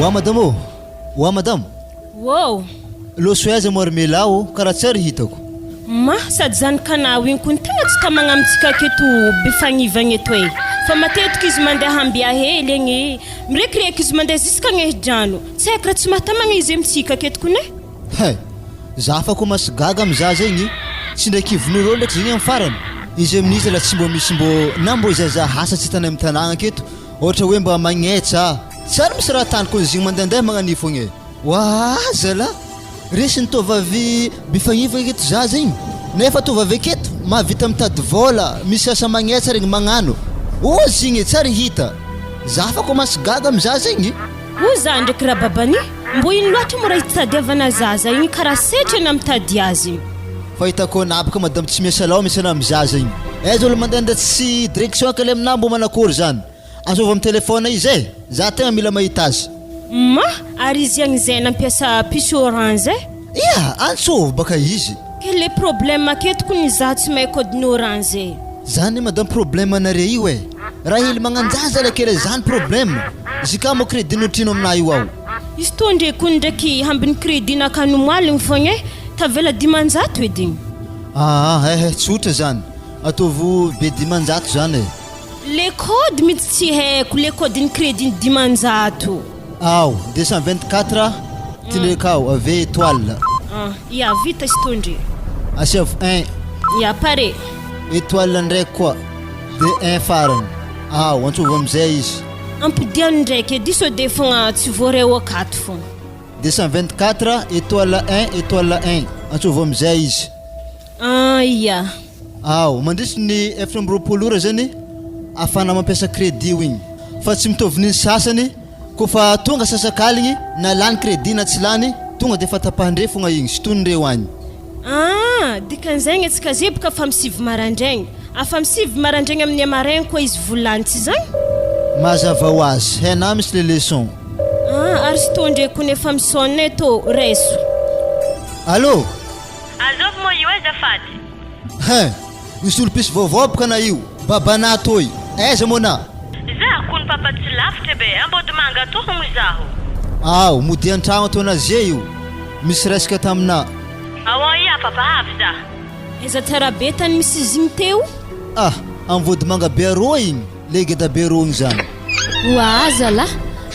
Wa madamo. Wa madam. Wow. Lo soaza marmelao karaha tsary hitako. Sady zany kanao igny kun tegna tsy tamagna amintsika aketo befagnivagna eto e. Fa matetika izy mandeha ambia hely egny, mirekireky izy mandeha jusqu'à Ngehidrano. Tsy haiko raha tsy mahatamagna izy amintsika aketo kone. Zafa ko mas gaga miza zegny, tsy ndraiky ivon'ireo ndraiky zegny amin'ny farany. Izy amin'izy la tsy mbo misy mbo izaza hasa tsy tany amin'ny tanàgna aketo. Ohatra hoe mba magnetsa. Tsara misy raha tany ko izy mandehandeha magnanio fogna. Wa zala. Resy tovavy bifagnivagna aketo za zegny. Nefa tovavy aketo mahavita mitady vola, misy asa magnetsa regny magnano. Ozy igny tsara hita. Zafa ko mas gaga miza zegny. Za ndraiky raha babany, mbo ino loatra mo raha hitadiavana zaza igny karaha setrana mitady azy. Fa hitako nabaka madame tsy miasa lao misy ana mizaza igny. Zolo mandehandeha tsy direction kale aminah mbo manakory zany. Azova amin'ny telefona izy e, za tegna mila mahita azy. Ary izy agny zay nampiasa puce orange e? Ia, antsova baka izy. Quel est problème aketo kony za tsy mahay code orange e? Zany madame problème anare io e. Raha hely magnanjaza la kele zany problème. Izy ka mo crédit notrino aminah io ao. Izy tô ndraiky kony ndraiky hambiny crédit nakano moaligny fogna e, tavela 10 edy igny. Tsotra zany. Ataovo be 10 zany e. Le code mitsy tsy haiko, le code ny crédit 10. Ao, 224 tilekao ave étoile. Ia vita izy tô ndre. Asiavo 1. Ia pare. Étoile ndraiky koa de 1 farany. Ao, antsova amizay izy. Ampidiany ndraiky edy so de fogna tsy voareo akato fogna. 224 étoile 1 étoile 1. Antsova amizay izy. Ia. Ao, mandrisy ny F20 zany afana mampiasa crédit igny. Fa tsy mitovy ny sasany kofa tonga sasakaligny na lany crédit na tsy lany tonga de fa tapandre fogna igny sitonindreo agny. Dikan'izay atsika zebaka fa misivy marandraigny. Afa misivy marandraigny amin'ny amaraigny koa izy volany tsy zany? Mazava ho azy, hainao misy le leçon. Ary sy tô ndraiky kony efa misonne tô reso. Allô? Azovy mo io azafady. Misy olo pisy vaovao baka na io. Babana toy. Aiza mona? Zaho kony papa tsy lavitra be, ambody manga tô hogno zaho. Ao, mody an-tragno ataona zay io. Misy resaka tamina. Ia papa avy za. Eza tsara be tany misy izy igny teo? Amvody manga be arô igny. Legeda be arô igny zany. Aza la.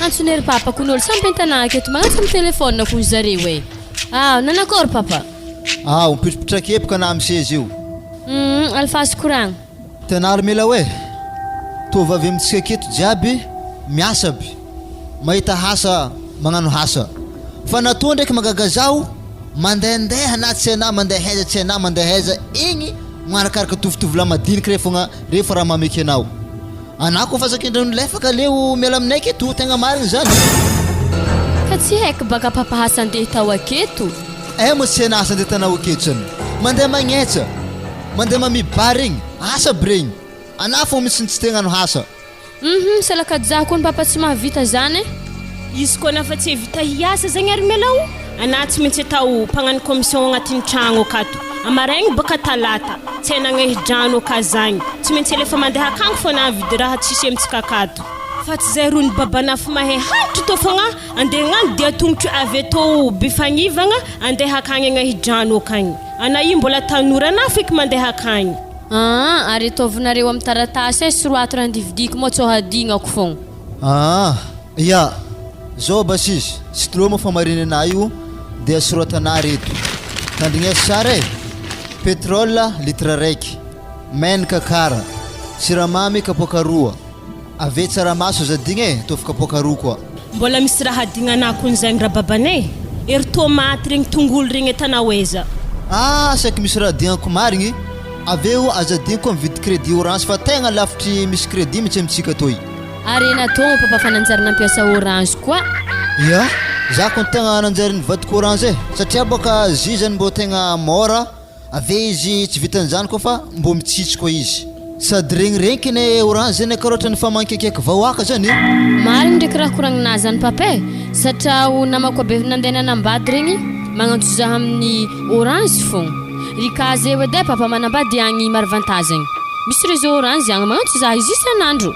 Antson'ery papa kun'olo samby an-tanàna aketo magnatsa amin'ny telefôna kony zareo e. Nanakôry papa? Mipitripitraka epaka na amseza io. Alfasy koragna. Tanary mila hoe tovavy amintsika aketo jiaby miasa by mahita hasa magnano hasa fa natao ndraiky magaga zaho mandehandeha na tsy ana mandeha tsy ana mandeha igny manarakaraka tovitovy la madinika rehefa raha mameky anao anako fa zakindreo lefaka leo miala aminay aketo tegna marigny zany ka tsy haiko baka papa hasa andeha tao aketo mo tsy ana hasa andeha tanao aketo zany mandeha magnetsa mandeha mamibary igny asa bregny ana fô misy tsy tegna no hasa salakady zaho koa ny papa tsy mahavita zany izy koa nafa tsy vita hiasa zagny ary melao ana tsy maintsy atao mpagnano commission agnatin'ny tragno akato amaraigny baka talata tsy Ngehidrano ka zagny tsy maintsy lefa mandeha akagny fô na vidy raha tsisy amintsika akato fa tsy zay rony babana fa mahay hatry tô fogna andeha gnano dia tongotry avy atô befagnivagna andeha akagny Ngehidrano akagny ana io mbola tanora na feky mandeha akagny ary ataovinareo amin'ny taratasy soroato raha ndividiko mo tsô hadigna fogna ia zao basisy sy toloma famariny ana io dia soroatana reto tandrignesa sara pétrole litre raiky menaka kara siramamy kapoka roa ave tsaramaso zadigny tofo kapoka roa koa mbola misy raha dignana kony zagny raha babane ery tomaty regny tongolo regny etanaoeza saky misy raha dignako marigny aveo azadinko mividy crédit orange fa tegna lavitry misy crédit mitsy amitsika toy ary natao papa fananjary nampiasa orange koa ia za kon tegna nanjary nivadiko orange satria boka zizany mbo tegna mora ave izy tsy vitan'izany koa fa mbo mitsitsy koa izy sady regnirenkiny orange zany akaroatra ny famankekeka vahoaka zany marigny ndraiky raha koragninazy zany papa satria o namako be nandeha nanambady regny magnantso zaho amin'ny orange fogna rikazy eo edy papa manambady agny marvantage agny misy réseau orange agny magnantso zaho izy isan'andro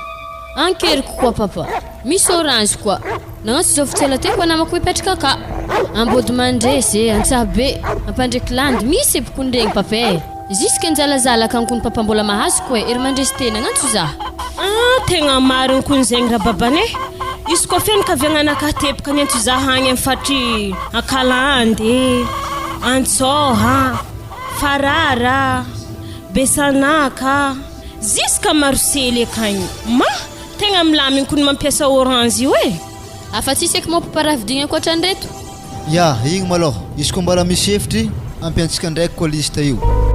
ankeriko koa papa misy orange koa nagnatso zao fitsela teko anamako ipetraka ka ambody mandresy antsabe ampandreky landy misy epokondregny papa jusque njalazala kankony papa mbola mahazo koa ery mandresy tena agnatso za tegna mariny kony zegny raha babane izy koa fianakaviagnanaka tepaka ny antso za hagny amin'ny fatry akalandy antsoha farara besanaka jusque marosely akagny ma tegna milaminy kony mampiasa orange io e afa tsisy eky mampaparavidigny ankoatrandreto ya igny maloha izy koa mbola misy hevitry ampiantsika ndraiky koa lista io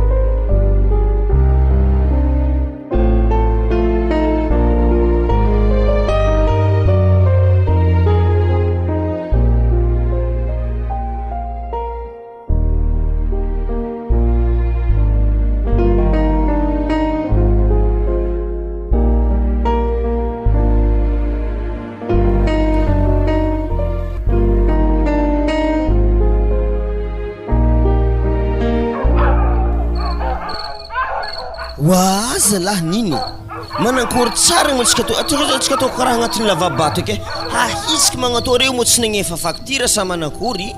Wazalah nini manankory tsara motsika to atsika to karaha agnatin'ny lavabato eky ahisika magnatao reo mo tsy nagnefa facture sa manankory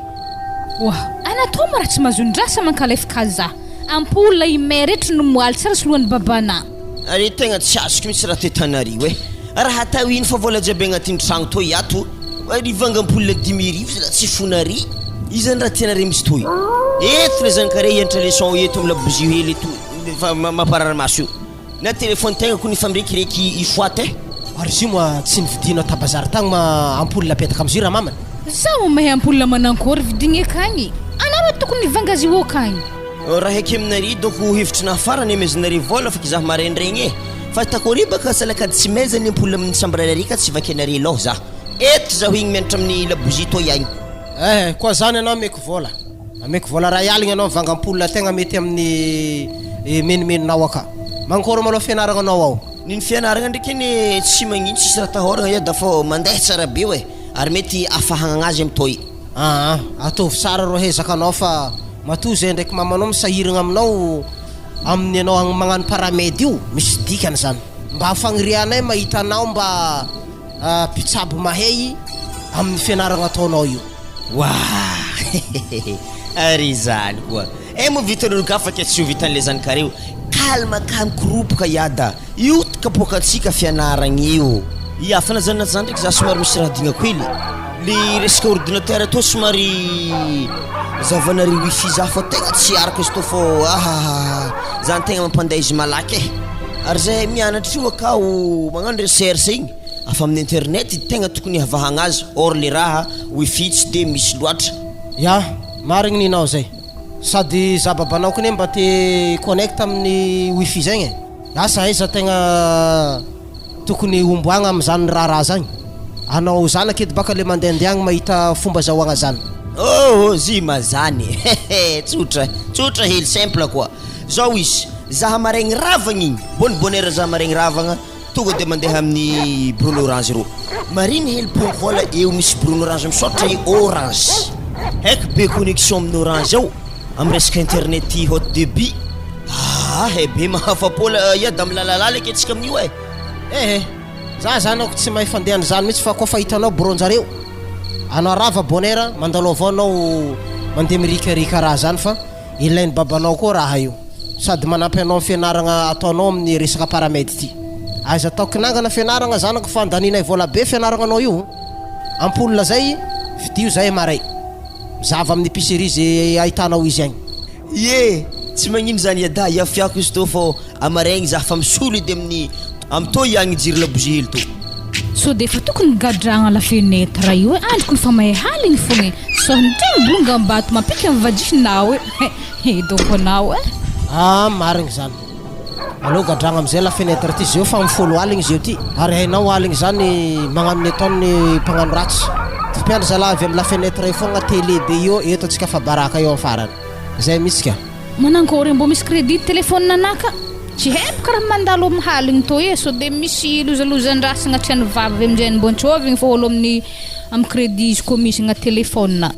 wa anatao mara tsy mazondrasa mankalefika za ampola imeretry no moaly tsara soloan'ny babana ary tegna tsy azoko mitsy raha tetanarivo e raha atao iny fa vola jiaby agnatin'ny tragno to iato rivanga ampola 10,000 zala tsy fonary izany raha tianare misy toy eto le zany kare entra leçon eto amla bozio hely eto maparara maso na téléphone tegna kony famrekireky ifoate ary izy moa tsy nividino atabazary tagny ma ampoule apetaka am'izy raha mamany za mahay ampoule manankory vidigny akagny anareo tokony nivanga azy io akagny raha eky aminary doko hevitry nafarany amezinare vola fa kizaha maraindregny e fa takory baka salakady tsy maizany ampoule amin'ny sambrararika tsy vakianare loha za eto zaho igny mianatra amin'ny labozie to iagny koa zany anao ameko vola raha ialigny anao mivanga ampoule tegna mety amin'ny menimeninao aka mankory maloha fianaragna anao ao niny fianaragna ndraiky eny tsy magnino tsisy raha tahoragna ia da fa mandeha tsara be oe ary mety afahagna azy am'toy atovy tsara ro hezaka anao fa matoa zay ndraiky mamanao misahiragna aminao amin'ny anao agny magnano paramedy io misy dikany zany mba hafagnirianay mahita anao mba mpitsabo mahay amin'ny fianaragna ataonao io ary zany koa mo vitan'olo ka fa tsy ho vitan'le zany kareo kalma kamikoropoka iada io tikapokatsika fianaragna io iafana zany zany ndraiky za somary misy raha dignako hely le resaka ordinateur to somary zavanare wifi za fa tegna tsy araka izy to fô zany tegna mampandeha izy malaky e ary zay mianatra io akao magnano recherche igny afa amin'ny internet tegna tokony havahagna azy or le raha wifi tsy de misy loatra ya marigny ninao zay sady za babanao kone mba te connect amin'ny wifi zegny asa aiza tegna tokony homboagna am'zany raha zany anao zanaka edy baka le mandehandeagny mahita fomba zahoagna zany zy mazany tsotra hely simple koa zao izy zaha maregny ravagna igny bonera zaha maregny ravagna tonga de mandeha amin'ny brune orange ro mariny hely po vola eo misy brune orange misaotra orange haiko be connexion amin'ny orange ao amin'ny resaka internet ty haute débit be mahafapola iada amin'ny lalalala eky atsika amin'io za zanako tsy mahay fandehany zany mihitsy fa koa fa hitanao bronjareo anao rava bonera mandalo avao anao mandeha mirikarika raha zany fa ilainy babanao koa raha io sady manampy anao fianaragna ataonao amin'ny resaka paramedy ty aiza ataoko nangana fianaragna zanako fa andaninay vola be fianaragnanao io ampoule zay vidio zay maray zava amin'ny épicerie zay ahitanao izy agny tsy magnino zany iada iafiako izy to fô amaregny za fa misolo edy amin'ny am'to iagny jiry labozie hely to so de fa tokony gadragna la fenêtre io andriko ny fa mahay haligny fogna so ndregny bolonga ambato mampika mivadisinao doko anao marigny zany alo gadragna am'zay la fenêtre ty zeo fa mifolo aligny izy io ty ary hainao aligny zany magnaminy ataony mpagnano ratsy fipiandra zalavy amin'ny la fenêtre io fogna télé be io eto atsika fa baraka io am'farany zay mihitsika manankory mbo misy crédit téléphone nanaka tsy haiko karaha mandalo amin'ny haligny to so de misy lozalozandraha sagnatriany vavy amin'izay bontsovigny fa olo amin'ny crédit izy koa misy agna téléphone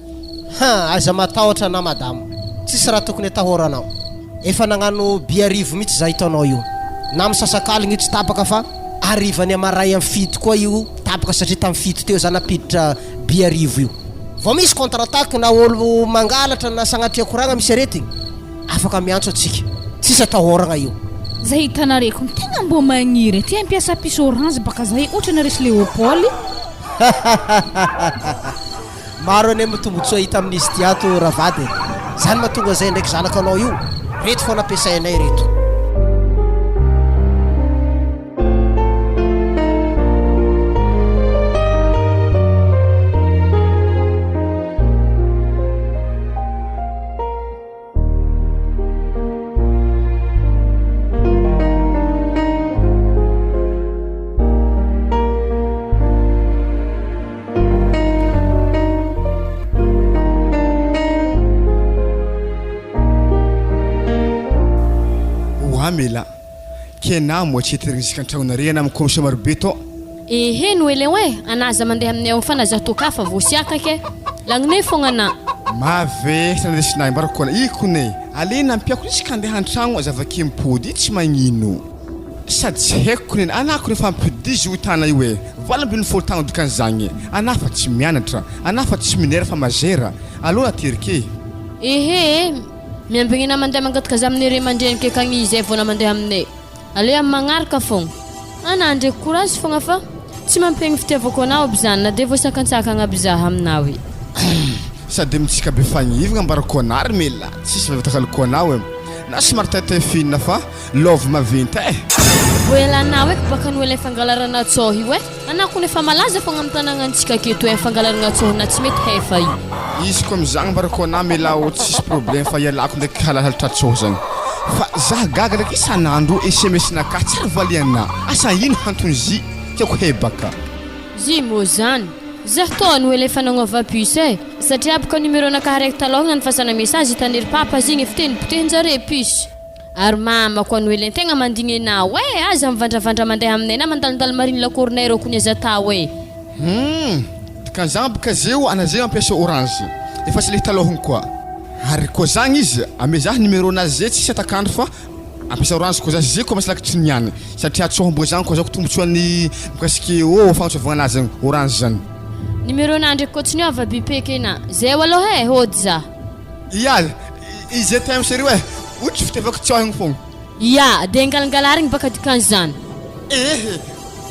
aiza matahotra na madamo tsisy raha tokony atahoranao efa nagnano biarivo mihitsy za hitanao io na misasakaligny tsy tapaka fa arivany amaray amin'ny fito koa io tapaka satria tamin'ny fito teo zany napiditra biarivo io vao misy contre-attaque na olo mangalatra na sagnatria koragna misy aretigny afaka miantso atsika tsisy atahoragna io zay hitanareko tegna mbo magniry ty ampiasa piso orange baka zay ohatra na resy Léopold maro ane mitombotsoa hita amin'izy ty ato ravady zany mahatonga zay ndraiky zanakanao io reto fo nampiasainay reto mela kena moitié terisiky antragnonare na am'kommission marobe to ehe no ele hoe anaza mandeha amin'ny ao fanaza tokafa vosiakake lagnine fogna na mave sanadesinahy mbarakona ikone alena ampiako isika andeha antragno azavake mipody tsy magnino sady tsy haiko konena anako rehefa ampidisy ho tana io e valambiny folo tagno dikan'izagny anafa tsy mianatra anafa tsy minera fa mazera aloha naterike ehe miambignina mandeha mangataka za amin'ny re mandrenike kagny zay vao na mandeha aminay aleo amin'ny magnaraka fogna ana ndraiky courage fogna fa tsy mampegny fitiavako anao aby zany na de voasakantsakagna aby zaho aminao e sady mitsika be fagnivagna mbarako anary mela tsisy mavatakaloko anao e na somary taitay finina fa love maventy e voelanao eky baka ny oela fangalarana tsohy io e anako nefa malaza fogna amin'ny tanàgnantsika aketo e fangalarana tsohy na tsy mety hefa io izy koa am'izagny mbarako anah mela o tsisy problème fa ialako ndraiky halahalatra tsohy zagny fa za gaga ndraiky isan'andro SMS naka tsara valiana asa ino hantonzy tiako hebaka zy mo zany zah to ny oela fanagnova puce e satria abaka numéro naka raiky talohagna ny fasana message hitanery papa zigny efiteny potehinjare puce ary mama koa ny oela tegna mandigny anao e aza mivandravandra mandeha aminay na mandalindala mariny lakoronay rô kony aza tao e dikan'izagny baka zeo anazay mampiasa orange efa tsy le talohagny koa ary koa zagny izy ame zah numéro nazy zay tsisy atakandro fa ampiasa orange koa zah zay koa masy lakitry niany satria tsohombo zagny koa zako tombotsoany mikasiky fagnatsovagna anazy zagny orange zany numéro na ndraiky continue ava bipeke na zay aloha e hody za ya izy time serio e ohatry fitiavako tsohigny fogna ya de ngalangalaregny baka dikan'izany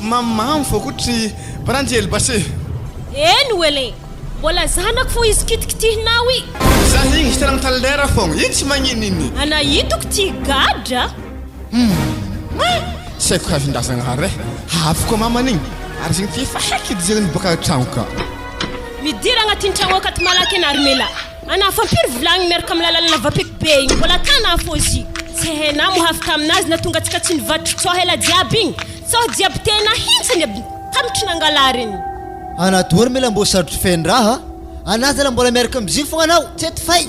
mamamy fô ohatry baranjely base eno ele mbola zanako fo izy kitikitihinao i zah igny sy tena mitala lera fogna iny tsy magnino iny anahitoko ty gadra tsy haiko havindrazagna e hafy koa maman'igny ary zegny ty efa haiky idizegny baka tragno ka midira agnatin'ny tragno akaty malaky anary mela ana fampiry volagny miaraka amin'ny lalàna vapeky be igny mbola tana fô zy tsy hainao mohafy taminazy na tonga atsika tsy nivatry tsoha ela jiaby igny tsoha jiaby tena hintsany tamitry nangalary igny anadory mela mbo sarotry fendraha anazy ala mbola miaraka amizigny fogna anao tsy ety fay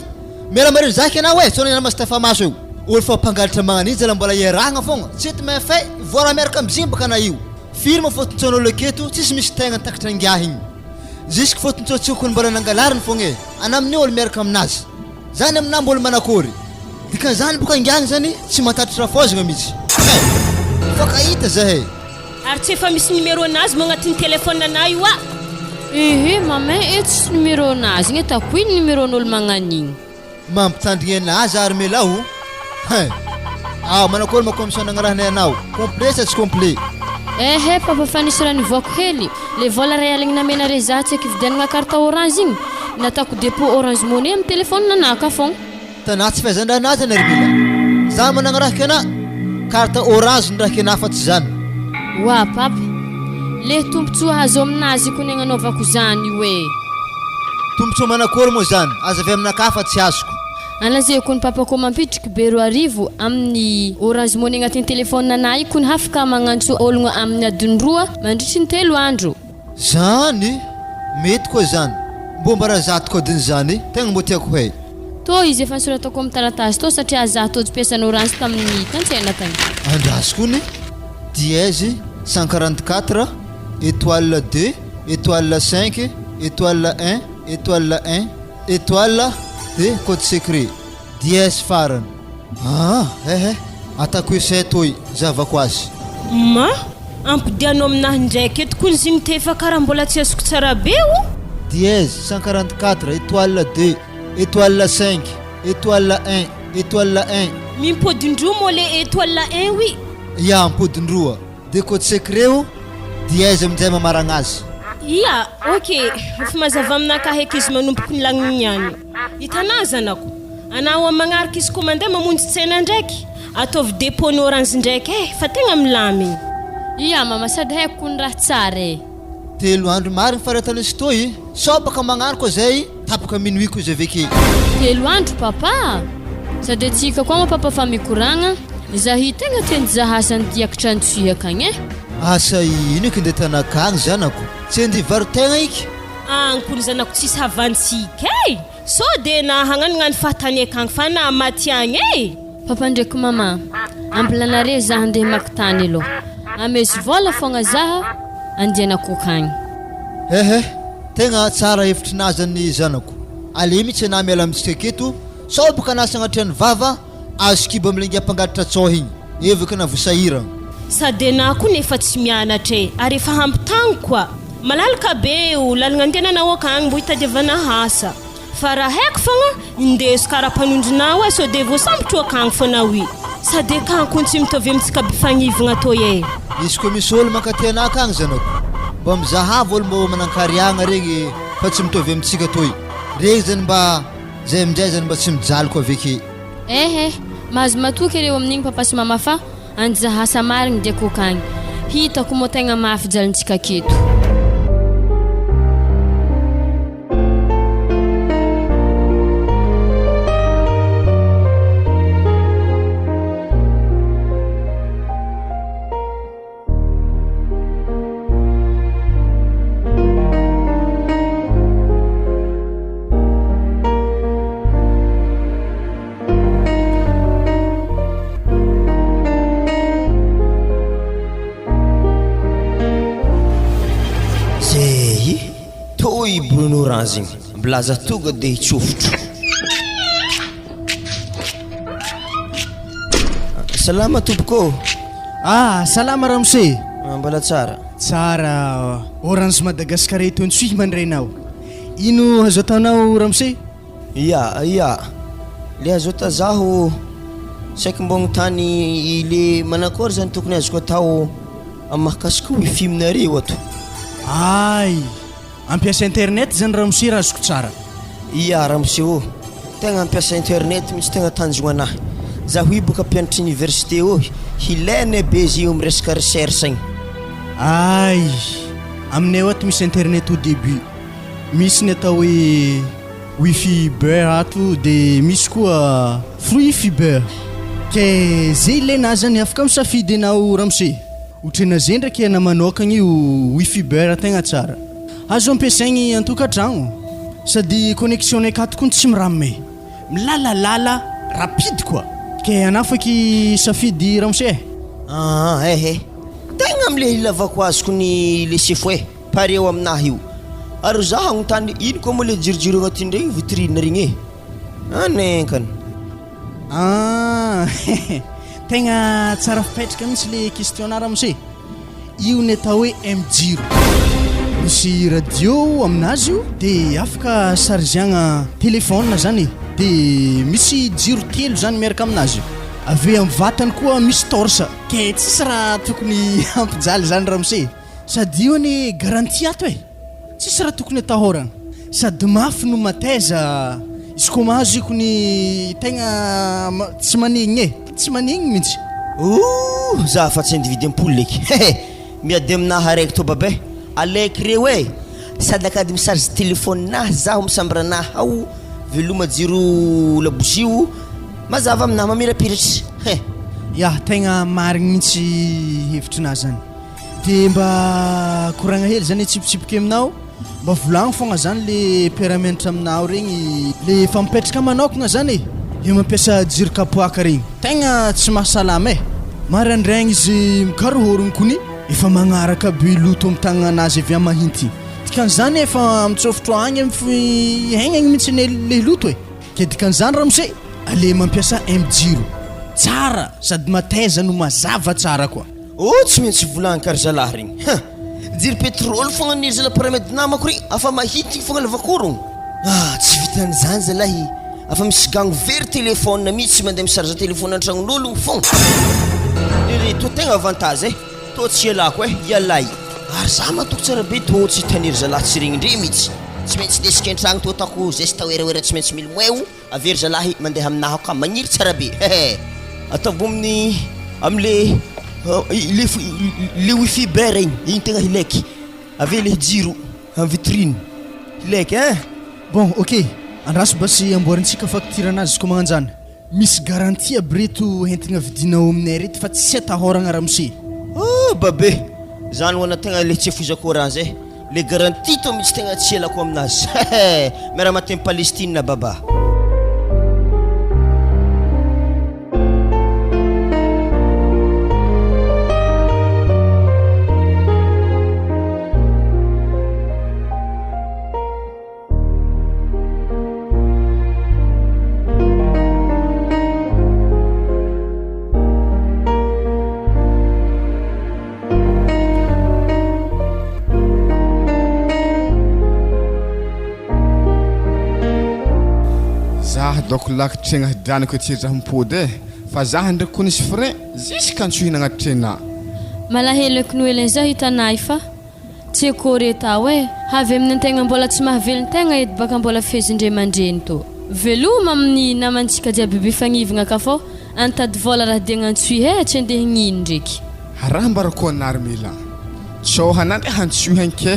mela mariny zaky anao e tsona nama stafa maso io olo fa mpangalatra magnanizy ala mbola iarahagna fogna tsy ety mafay voara miaraka amizigny baka na io firma fotontson'olo aketo tsisy misy tegna takatra angiah igny jusque fotontsotsikony mbola nangalariny fogna e ana amin'ny olo miaraka aminazy zany amina mbola manakory dikan'izany boka angiahny zany tsy matatatra fozagna mihitsy fakahita zahay ary tsy efa misy numéro anazy mo agnatin'ny telefone anay io a ehe mama e tsisy numéro anazy igny atako ino numéro n'olo magnanigny mampitandrigny anazy ary melao manakory makommission nagnarahanay anao complet sa tsy complet ehe papa fa nisy raha nivoako hely le vola ray aligny namena re za tsy eky vidianagna carte orange igny natako dépôt orange money amin'ny telefone nanaka fogna tanà tsy fahaizandraha anazy anary mila za managnarahaka ana carte orange ndrahaky anafatsy zany wa papa le tombontsoa azo aminazy kony agnanaovako zany io e tombontsoa manakory moa zany aza avy aminakafa tsy azoko anazeko ny papa ko mampitriky be 2 amin'ny orange money agnatin'ny telefone nanahy kony hafaka magnantso ologno amin'ny adiny 2 mandritry ny 3 andro zany mety koa zany mbo mbara zato koa diny zany tegna mbo tiako hay to izy efa nisoratako amin'ny taratasy to satria za tojo piasan'ny orange tamin'ny tantsena tagny andrasokony dièse 144 étoile 2 étoile 5 étoile 1 étoile 1 étoile de code secret dièse farany atako esay toy zavako azy ma ampidianao aminahy ndraiky eto koa izy mitefa karaha mbola tsy azoko tsara be o. Dièse 144 étoile 2 étoile 5 étoile 1 étoile 1. Mimpodindroa moa le étoile 1 wi. Ya mpodindroa de code secret o dièse amin'izay mamaragna azy. Ia, okey. Efa mazava aminakahy eky izy manomboky ny lagniny ihany. Hitanao zanako. Anao magnaraka izy koa mandeha mamonjy tsena ndraiky. Ataovy dépôt ny orange ndraiky fa tegna milamigny. Ia mama sady haiko ny raha tsara e. 3 andro marigny faratany sy toy sobaka magnaraka zay tapaka minuit ko zay veke. 3 andro papa. Sady atsika koa ma papa fa mikoragna. Zahi tegna tiany zahasa ny diakitra ny tsihaka agny e. Asa ino eky ndeha tanakagny zanako tsy andy varotegna iky. Ankony zanako tsisy havantsika e. So de na hagnanognano fahatany akagny fa na maty agny e. Papa ndraiky mama ampilanare zaho andeha makitany aloha. Amesy vola fogna zaho andianako akagny. Tegna tsara hevitrinazy zanako. Ale mitsy ana miala amitsika keto sobaka anasa agnatrany vava azo kiba amlengy ampangatitra tsao igny evaka na vosahira. Sady na koa nefa tsy mianatra e ary efa hampitagny koa. Malalaka be o lalagna andiananao akagny mbo hitadiavana hasa. Fa raha haiko fogna indeso karaha-mpanondronao so de voasambotro akagny foana wi. Sady akagny tsy mitovy amintsika bifagnivagna toy e. Izy koa misy olo mankaty ana akagny zanako mba mizahava olo mba manankariagna regny fa tsy mitovy amintsika toy. Regny zany mba zay amin'izay zany mba tsy mijaly koa aveke. Mahazo matoky ireo amin'igny papa sy mama fa anjahasa marigny diako akagny. Hitako moa tegna mafy jalintsika keto. Bruno orange blaza tonga de hitsofotro. Salama tompoko. Salama Ramse. Mbola tsara. Tsara. Orange Madagascar eto antsuhy mandrenao. Ino azo atanao Ramse? Ia le azo ata zaho saiky mbogny tany le manakory zany tokony azoko atao amahakasika wifi minareo ato. Ay ampiasa internet zany Ramse raha azoko tsara. Ia Ramse o tegna ampiasa internet mitsy tegna tanjogna anahy. Zaho io boka mpianatra université o hilaine be izy io miresaka recherche igny. Ay aminay ato misy internet au début misy ny atao hoe wifi beurre ato de misy koa free fiber ke zay ilaina zany afaka misafidy anao Ramse. Otrena zay ndraiky ana manokagna io wifi beurre tegna tsara. Azo ampiasaigny an-tokantragno sady connexion akato koa tsy mirame milalalala rapide koa ke anafaky safidy Ramse. Tegna amle ilavako azoko ny le chef pareo aminahy io ary zaho agnontany ino koa moa le jirojiro agnaty regny vitrine regny anenkany. Tegna tsara fipetraka mihitsy le questionnaire Ramse. Io ny atao hoe M-jiro. Misy radio aminazy io de afaka chargeagna téléphone zany de misy jiro telo zany miaraka aminazy. Avy amin'ny vatany koa misy torche ke tsisy raha tokony ampijaly zany Ramse. Sady io ny garantie ato tsisy raha tokony atahorana sady mafy no mateza izy koa mahazo ikony tegna tsy manigny tsy manigny mihitsy. Za fa tsy individy ampoule eky miady aminahy araiky to babe alaiky reo sady akady misarge téléphone nahy zaho misambiranahy ao veloma jiro labosio mazava aminahy mamirapiratry. Ya tegna marigny mihitsy hevitrinazy zany de mba koragna hely zany tsipitsipiky aminao mba volagno fogna zany le peramentre aminao regny le fampipetraka manokagna zany mampiasa jiro kapoaka regny tegna tsy mahasalama marandraigny izy mikarohorogny kony efa magnaraka be loto amin'ny tagnanazy avy amahinty dikan'izany efa mitsofotro agny hainagny mihitsy le loto ke dikan'izany Ramse ale mampiasa M-jiro tsara sady mateza no mazava tsara koa. tsy maintsy volagny kary zalahy regny jiry pétrole fogna niry zala paramètre namako regny afa mahity fogna lavakorogno tsy vitan'izany zalahy afa misy gango very téléphone mihitsy mandeha misarge téléphone an-tragnon'ologno fogna ry to tegna avantage to tsy ialako ialay ary za matoko tsara be to tsy hitaniry zalahy tsy regny ndre mihitsy tsy maintsy desika an-tragno to atako geste oeraoera tsy maintsy mily moeo avery zalahy mandeha aminahy ka magniry tsara be ataovy amle le wifi ber igny tegna hilaiky ave le jiro en vitrine hilaiky bon ok andraso basy amboarintsika facture anazy ko magnanjany misy garantie aby reto entigna vidinao aminay reto fa tsy atahoragna raha mose babe zany hoana tegna le tsy efizako orange le garantie to mihitsy tegna tsy elako aminazy miara matemy Palestine baba donc lakitrena hidanako etsirira mimpody fa zaho ndraiky ko nisy frein ziskantsohina agnaty trena malahelako noelin zah hitanay fa tsy ekôry tao havy amin'ny antegna mbola tsy mahavelon-tegna edy baka mbola fezindre-mandreny to veloma amin'ny namantsika jiaby bifagnivagna ka fô antady vola raha dia gnantsohy tsy andeha gnino ndraiky raha mbarako anary mila tsohanandre hantsohanke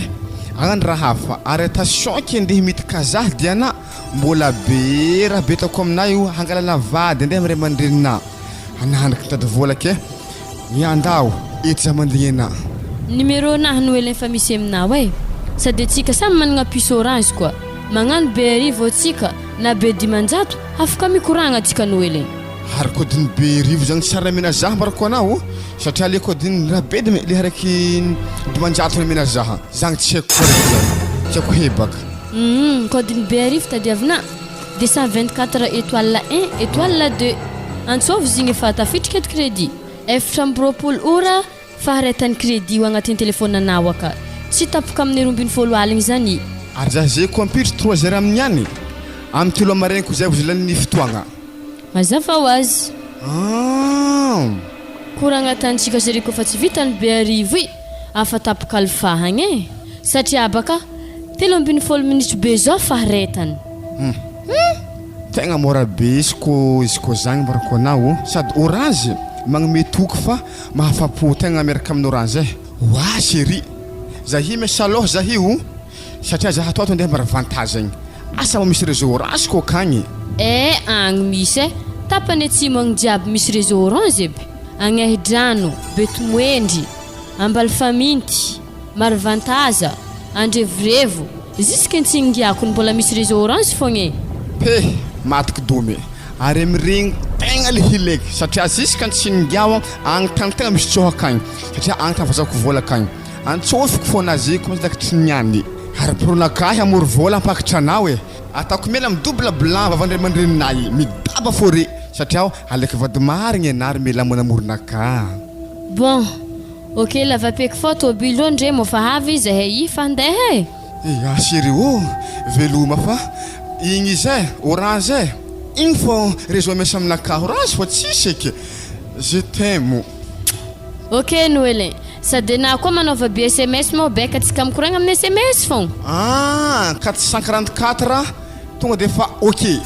agnano raha hafa ary attention ke andeha mitika zah diana mbola be raha betako aminay io hangalana vady andeha amire mandrenina anahandraka mitady vola ke miandao ety za mandegnena numéro nahy noelin fa misy aminao sady atsika samy managna puce orange koa magnano be arivo atsika na be dimanjato afaka mikoragna atsika noelin ary kodiny be rivo zagny tsara mena zah mbarako anao satria le kodiny raha be le haraky dimanjato mena zah zagny tsy haiko hebaka kodiny be arivo tadiavina 224 étoile 1 étoile 2 antsovy zigny efa tafitrika ety crédit efatra ambiroapolo ora faharetany crédit ho agnatin'ny telefônanao aka tsy tapaka amin'ny rombiny folo aligny zany ary zah zay computre 3 heures amin'ny any amin'ny telo amaregniko zay vozalan'ny fotoagna mazava ho azy koragna tantsika zare kofa tsy vitany be arivo i afa tapaka alifahagny satria baka 3 minitra be zao faharetany tegna mora be izy ko zagny mbarako anao sady orange magnome toky fa mahafapo tegna miaraka amin'ny orange wa chéri zahi mesaloh zahio satria zah ato andeha mara avantage agny asa misy réseau orange ko kagny agny misy tapany atsimo agny jiaby misy réseau orange eby agny ahidrano betimoendry ambalfaminty marvantaza andrevirevo ziska antsingiako mbola misy réseau orange fogna matiky dome ary amiregny tegna le hileky satria ziska antsingiao agny tagny tegna misy tsoha akagny satria agny tagny fazako vola akagny antsofiko fonazy ko mazaka tsy niany ary pronakahy amory vola ampakatra anao atako mela amin'ny double blanc vavandre mandreninay midaba fore satria alaiky vady marigny anary mela monamoronaka bon ok lavapeky fô tôbilo andre mo fa havy zahay i fandeha chéri veloma fa igny zay orange igny fô réseau misy aminaka orange fa tsisy eky je t'aime ok noelin sady na koa manova be SMS mo beka tsika mikoragna amin'ny SMS fogna 444 tonga de fa ok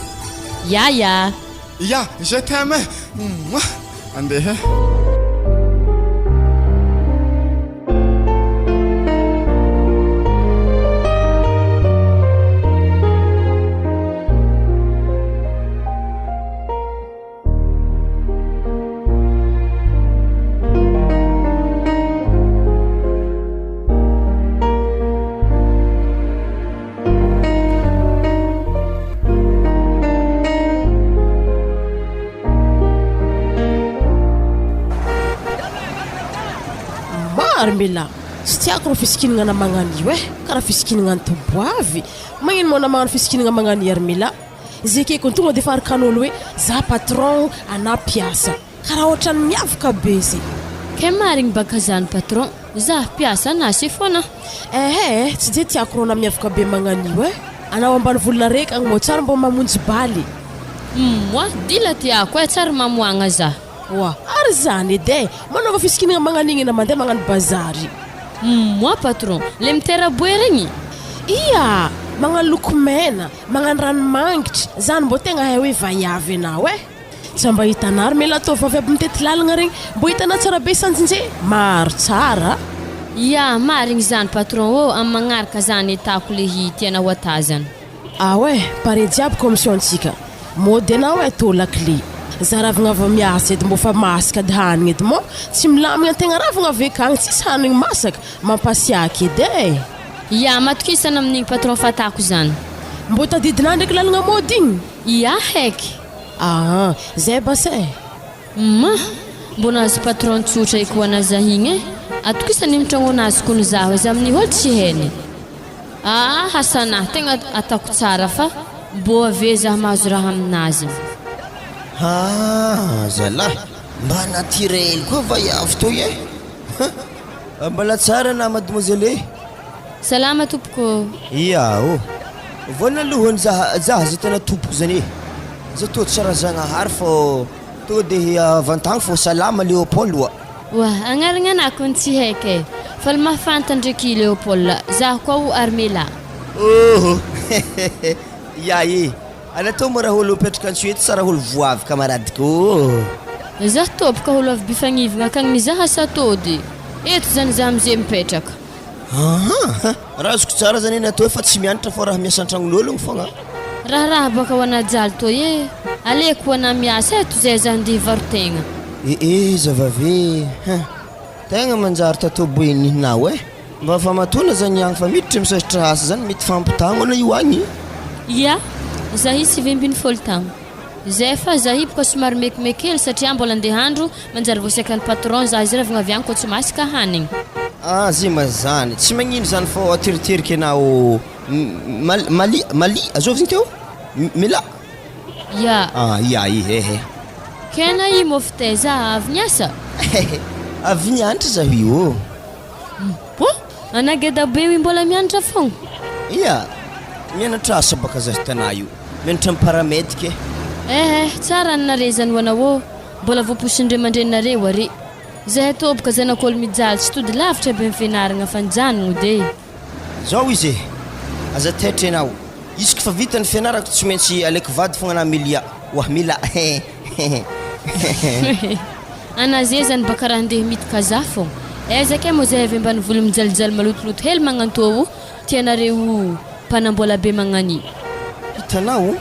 ya je t'aime andeha Armela sy tiako rô fisikinagna magnano io karaha fisikinagna toboavy magnino mona magnano fisikinagna magnano Armela zay ke kon tonga de farakan'olo hoe za patron ana piasa karaha ohatrany miavaka be izy ke marigny baka zany patron za piasa anasy foana tsy de tiako rona miavaka be magnan'io anao ambany volona raiky agny mô tsara mba mamonjy baly moi dila tiako tsara mamoagna za oa ary zany edy manaova fisikinagna magnan'igny na mandeha magnano bazary moi patron le miteraboe regny ia magnano lokomena magnano ranomangitra zany mbô tegna hay hoe vaiavy anao tsy mba hitanary mila atao vavy aby mitety lalagna regny mbô hitanao tsara be sanjinje maro tsara ia marigny zany patron amin'ny magnaraka zany etako le tianao atazana pare jiaby commissiontsika mody anao atao lakle zaravagna avy miasa edy mbô fa masaka dy hanigny edy mô tsy milamigna antegna ravagna avekagny tsisy hanigny masaka mampasiaky edy ia matokisana amin'igny patron fatako zany mbô tadidinao ndraiky lalagna mody igny ia haiky zay basay mbô nahazo patron tsotra iko anazahigny atokisany mitragno anazy kono zaho izy amin'ny olo tsy heny hasanahy tegna atako tsara fa mbô ave zaho mahazo raha aminazy zalahy mba naturel koa vaiavy toy mbala tsara na mademoiselle salama tompoko voana alohany zaho zay tena tompoko zany za to tsara zagnahary fô to de avantagny fô salama Léopold agnaragna anako ny tsy haiky fa le mahafanta ndraiky Léopold zaho koa Armela anatao mo raha olo petraka antsy eto sa raha olo voavy kamaradiko zaho topoka olo avy bifagnivagna akagny mizaha satody eto zany zaho amizay mipetraka raha azoko tsara zany natao fa tsy mianatra fô raha miasa antragnon'ologno fogna raha baka ho anajaly toy aleko ho ana miasa eto zay zaho andeha varotegna zavave tegna manjary tatao boenihinao mba fa matona zany agny fa miditra misasitra asa zany mety fampitagno ana io agny ia zaho i 7 tagno zay fa zaho i boka somary mekimeky hely satria mbola andeha andro manjary voasaikan'ny patron zaho izy ravagna avy agny koa tsy masaka hanigny zay mazany tsy magnino zany fô ateriteriky anao mali azovy ziny teo mila ia kena i mofte za avy niasa avy nianatra zaho io anageda be io mbola mianatra fogna ia mianatra asa baka zaho tanà io mianatra paramedique tsara narezany hoanao mbola voaposindre mandrenareo ary zahay toboka zanak'olo mijaly tsy tody lavitra be mifianaragna fanjanogno de zao izy aza taitra anao isaka fa vita ny fianarako tsy maintsy alaiky vady fogna na milia mila anazy zany baka raha andeha midika za fogna ezake mo zahay avy ambany voly mijalijaly malotoloto hely magnantô tianareo mpanambola be magnani hitanao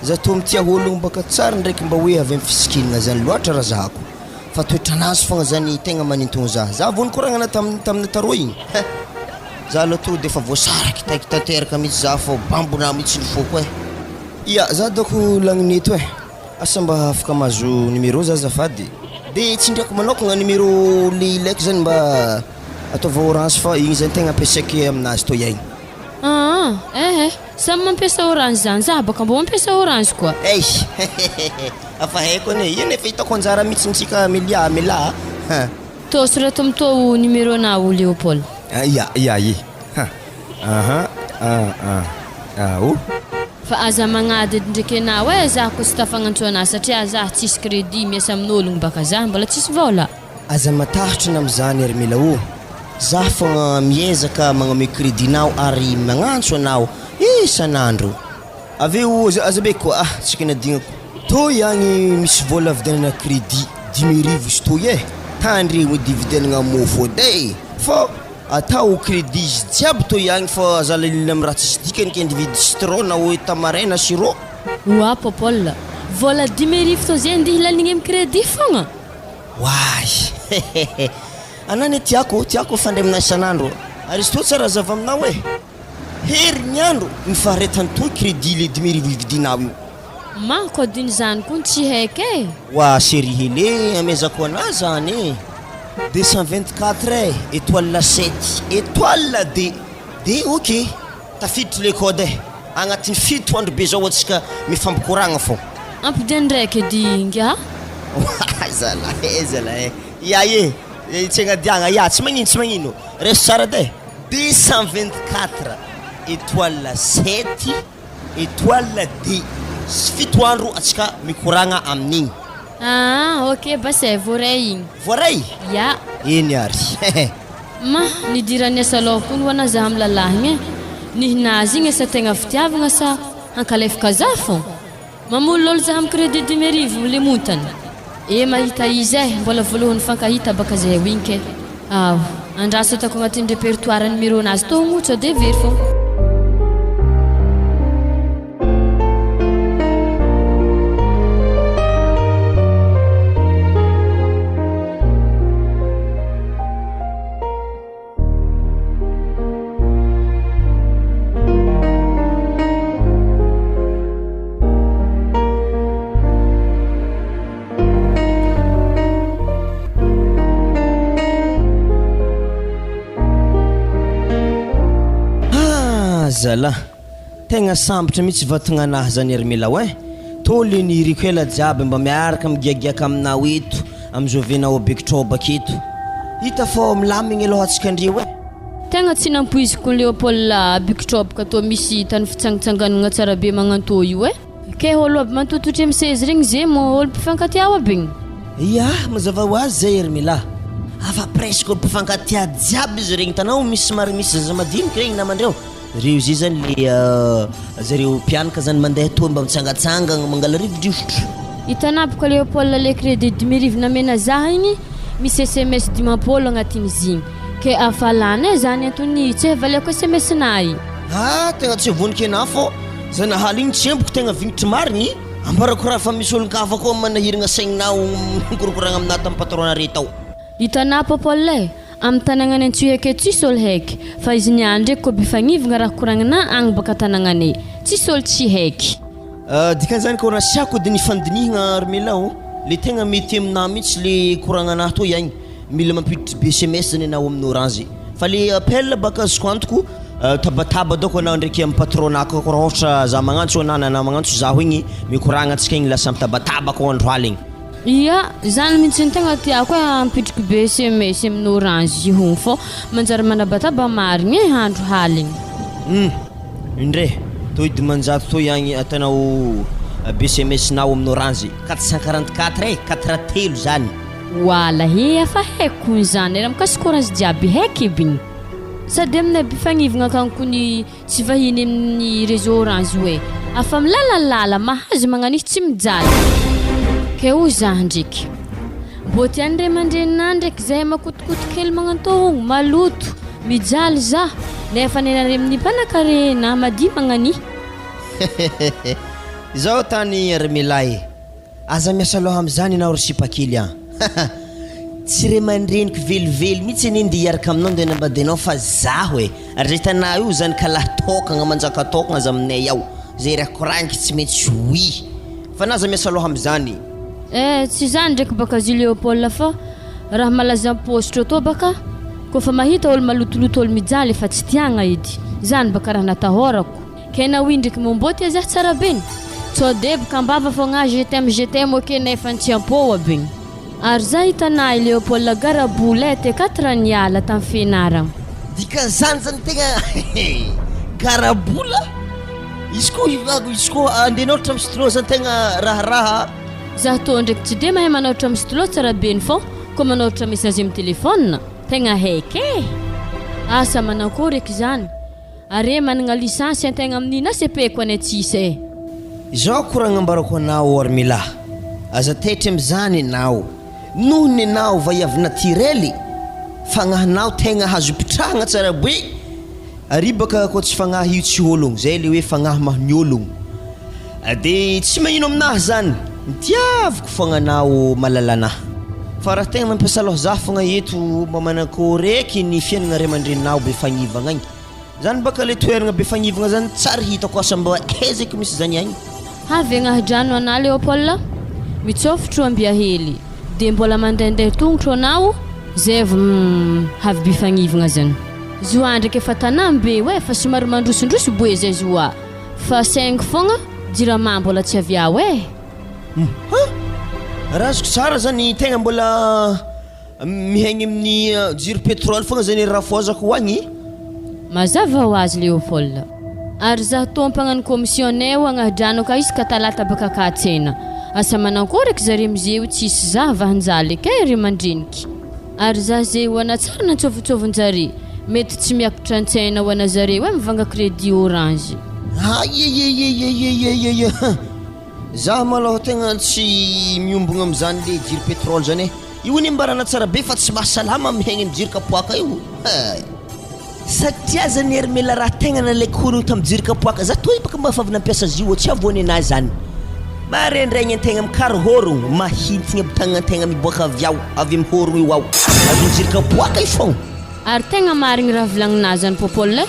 za to mitia ologno baka tsara ndraiky mba hoe avy amin'ny fisikinagna zany loatra raha zahako fa toetranazy fogna zany tegna manintogno za vonikoragnana tamina tarô igny za aloha to de fa voasaraky tateraka mihitsy za fô bambona mihitsy ny foko ia za doko lagnineto asa mba afaka mahazo numéro za zafady de tsindrako manokagna numéro le ilaiky zany mba ataova orange fa igny zany tegna ampiasaiky aminazy to iaigny samy mampiasa orange zany za baka mbo mampiasa orange koa afa haiko ane io nefa hitako anjara mihitsintsika mila tosy rato mitô numéro nao Léopold fa aza magnady ndraiky anao za ko sy tafagnantsoana satria za tsisy crédit miasa amin'ologno baka za mbola tsisy vola aza matahatra nam'zany ary mila za fogna miezaka magname crédinao ary magnantso anao isan'andro aveo aza be koa tsika nadignako to agny misy vola vidianana crédit 10,000 izy toy tandregny dividenagna mofo edy fô atao crédit izy jiaby toy agny fô aza lalina amin'ny raha tsisy dikany ke individu citron na hoe tamarin na sirop oa Popol vola 10,000 to zay andeha hilaligny amin'ny crédit fogna anany tiako fandray amina isan'andro ary izy to tsara zava aminao herignandro mifaharetany to crédit le 10,000 vidinao io manko adiny zany koa tsy haiky série hele amezako anazy zany 224 étoile 7 étoile D ok tafiditry le code agnatin'ny 7 andro be zao atsika mifampikoragna fô ampidian ndraiky edy inga zalahy tsy agnadiagna ya tsy magnino reso tsara de 224 étoile 7 étoile D fito andro atsika mikoragna amin'igny. Ok basa voray igny voray ya iny ary ma nidirany asa lohako ny hoana za amin'ny lalahigny nihinazy igny asa tegna fitiavagna sa hankalefaka za fô mamolo olo za amin'ny crédit du mérive le montany mahita izy mbola voalohany fankahita baka zay winke andraso atako agnatin'ny répertoire numéro nazy tô motso de very fô. zala tegna sambatra mihitsy vatagnanahy zany ery mila tôle ny rikoela jiaby mba miaraka migiagiaka aminao eto amizao venao bekitrôba aketo hita fô milamigny aloha atsika andreo tegna tsy nampoiziko Léopold bekitrôba ka tô misy tany fitsangitsanganagna tsara be magnantô io ke olo aby mantototry amin'ny sezy regny ze mo olo mpifankatia aby igny ya mazava ho azy zay ery mila afa presque olo mpifankatia jiaby izy regny tanao misy mary misy zaza madinika regny namandreo reo zay zany le zareo mpianaka zany mandeha to mba mitsangatsangana mangala rivodrivotra hitanapoko Léopold le crédit du mérive namena za igny misy SMS dimampolo agnatin'izy igny ke afalana zany antony tsy valeko SMS nahy tegna tsy vonika ena fô za nahaly igny tsy emboko tegna vignitry marigny ambarako raha fa misy olon-kafa koa manahiragna saigninao mikorokoragna aminah tamin'ny patronare tao hitanapa Paul amin'ny tanagnany antsoy ake tsisy olo haiky fa izy niany ndraiky koa bifagnivagna raha koragnana agny baka tanagnane tsisy olo tsy haiky dikan'izany koa nasiako de nifandinihagna armelao le tegna mety aminahy mihitsy le koragnanahy to iagny mila mampiditry be SMS zany anao amin'ny orange fa le appel baka azoko antoko tabataba doko anao ndraiky amin'ny patronako koa raha ohatra za magnantso anana na magnantso zaho igny mikoragna antsika igny lasa mitabataba ko andro haligny ia zany mihitsy ny tegna tiako ampitriky be SMS amin'ny orange io fô manjary manabataba marigny andro haligny indre toydy manjato to iagny atanao be SMS nao amin'ny orange 444 4 telo zany wala afa haiko zany raha mikasika orange jiaby haiky ibiny sady amin'ny bifagnivagna kankony tsy vahiny amin'ny réseau orange afa milalalala mahazo magnanihy tsy mijaly ke o za ndraiky mbô tiany ray aman-dreninahy ndraiky zahay makotikotokely magnantôhogno maloto mijaly za nefa nenare amin'ny mpanankarena madi magnanihy zao tany armelay aza miasa loha am'zany anao rosipakely tsy ray aman-dreniko velively mihitsy eny nde hiaraka aminao nde nambadinao fa zaho ary zay tanà io zany kalaha tokagna manjaka tokagna aza aminay ao zay raha koragniky tsy mety oy fa naza miasa loha am'zany tsy zany ndraiky baka zy Léopold fa raha malaza postre to baka kofa mahita olo malotoloto olo mijaly fa tsy tiagna edy zany baka raha natahorako ke na wi ndraiky momboty aza tsara beny tsô de baka mbava fogna GTM oke nefa ntsi-ampô abegny ary za hitanay Léopold garabolete 4 niala tamin'ny fianaragna dikan'izany zany tegna garabola izy ko andenao otra amin'ny stylo zany tegna raharaha za to ndraiky tsy de mahay manaotra amin'ny stylo tsara beny fô ko manaotra message amin'ny téléphone tegna haiky asa manankory eky zany are managna licence antegna amin'ina CP-ko any tsisy zao koragna ambarako anao armila aza tetry am'zany anao nohony anao vaiavy naturely fagnahinao tegna hazo pitrahagna tsara be ary baka koa tsy fagnahy io tsy ologno zay le hoe fagnahy mahony ologno de tsy magnino aminahy zany mitiaviko fognanao malalanahy fa raha tegna mampiasa loha za fogna eto mba manakôry eky ny fiainagna ray aman-dreninao be fagnivagna agny zany baka le toeragna be fagnivagna zany tsara hitako asa mba aizaky misy zany agny avy agnahidrano ana Léopold mitsofotro ambia hely de mbola mandehandeha tongotro anao zay havy be fagnivagna zany zoa ndraiky efa tanambe fa somary mandrosondroso boe zay zoa fa 5 fogna jirama mbola tsy aviao raha azoko tsara zany tegna mbola mihaigny amin'ny jiro pétrole fogna zany raha fozako hoagny. Mazava ho azy Léopold. Ary zaho tô mpagnano commissionné ho agnadrano ka isaka talata baka katsena. Asa manankory eky zare amizeo tsisy za vahanjaly kay ry mandriniky. Ary za zay ho ana tsara nantsôvitsôvin-jare. Mety tsy miakatra an-tsaina ho ana zare hoe mivanga crédit orange. Za malôha tegna tsy miombogna am'zany le jiro pétrole zany e. Io ny mbarana tsara be fa tsy mahasalama mihaigny amin'ny jiro kapoaka io. Satria zany ery mila raha tegna nalaiko honogno tamin'ny jiro kapoaka. Za toy baka mba favy nampiasa azy io tsy avoany anazy zany. Marendraigny an-tegna mikarihôrogno mahintigna aby tagnantegna miboaka avy ao avy mihôrogno io ao avy ny jiro kapoaka io fogna. Ary tegna marigny raha volagninao zany Popol e?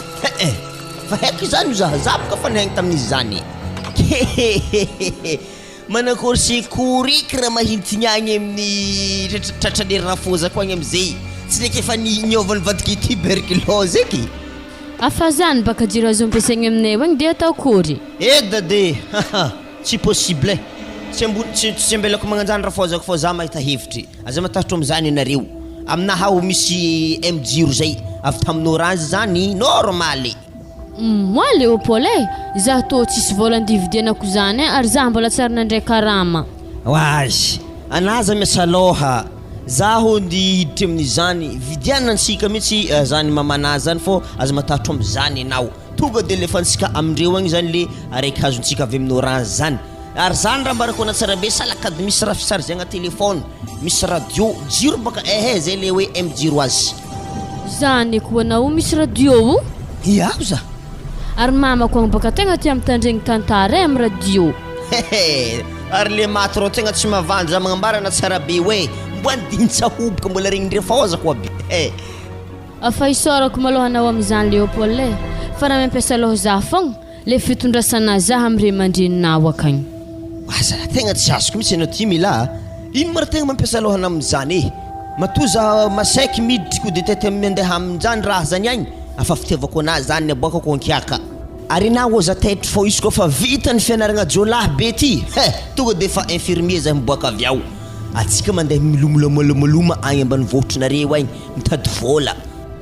Fa haiko zany io za baka fa nihaigny tamin'izy zany. Manakôry sekoriky raha mahintigny agny amin'ny tratran'ery rafozako agny am'zay. Tsy ndraiky efa niovany vadika tuberculose eky. Afa zany baka jiro azo ampiasaigny aminay agny dia atao kory. Dade, tsy possible. Tsy ambelako magnanjany rafozako fô za mahita hevitry. Aza matahotro am'zany anareo. Aminaha misy M-jiro zay avy tamin'ny orange zany normaly. Moi Léopold za tô tsisy volan-dividianako zany ary za mbola tsara nandray karama. Oazy, anaza miasa loha. Zaho ndi hiditry amin'izany vidianansika mihitsy zany mamana zany fô aza matahotro am'zany anao. Tonga de lefantsika amindreo agny zany le araiky hazontsika avy amin'ny orange zany. Ary zany raha mbarako na tsara be salakady misy raha fisargena telefôny, misy radio, jiro baka zay le hoe M-jiro azy. Zany ko anao misy radio? Iako za. Ary mamako agny baka tegna tia mitandregny tantara amin'ny radio. Ary le maty rô tegna tsy mavandy za magnambarana tsara be hoe mboandintsahoboka mbola regny ndre fahozako aby. Afa isorako malôha anao am'izany Léopold fa raha mampiasa loha za fogna le fitondrasana za am'ire mandreninao akagny. Aza tegna tsy azoko mihitsy anao ty mila. Ino mara tegna mampiasa lohana am'zany matoa za masaiky miditry ko de tety mandeha amin'zany raha zany agny afa fitiavako anazy zany aboakako ankiaka. Ary na oza taitry fô izy koa fa vita ny fianaragna jolahy be ty tonga de fa infirmier za miboaka avy ao. Atsika mandeha milomolomoloma agny ambanivohitrinareo agny mitady vola.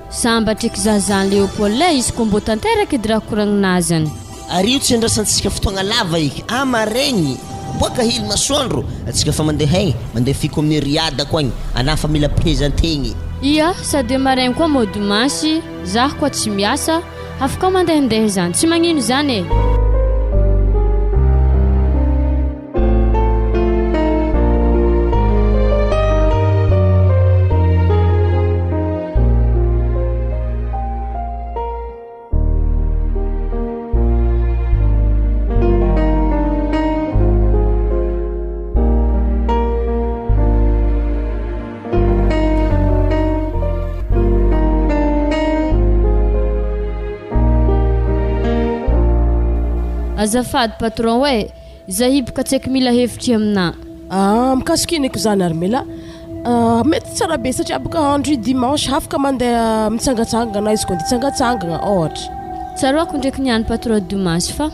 Sambatra eky za zany Léopold izy koa mbô tanteraky edy raha koragninazany. Ary io tsy andrasantsika fotoagna lava iky amaregny boaka hily masoandro atsika fa mandeha agny mandeha fiko amin'ny riada ko agny ana fa mila présentegny. Ia sady amaregny koa mô dimanche zaho koa tsy miasa afaka mandehandeha zany tsy magnino zany e. Azafady patron hoe zahibaka tsy eky mila hevitry amina. Mikasikiniko zany Armela. Mety tsara be satria baka andro dimanche afaka mandeha mitsangatsangana izy koa ndi tsangatsangana ohatra. Tsaroako ndraiky niany patron dimanche fa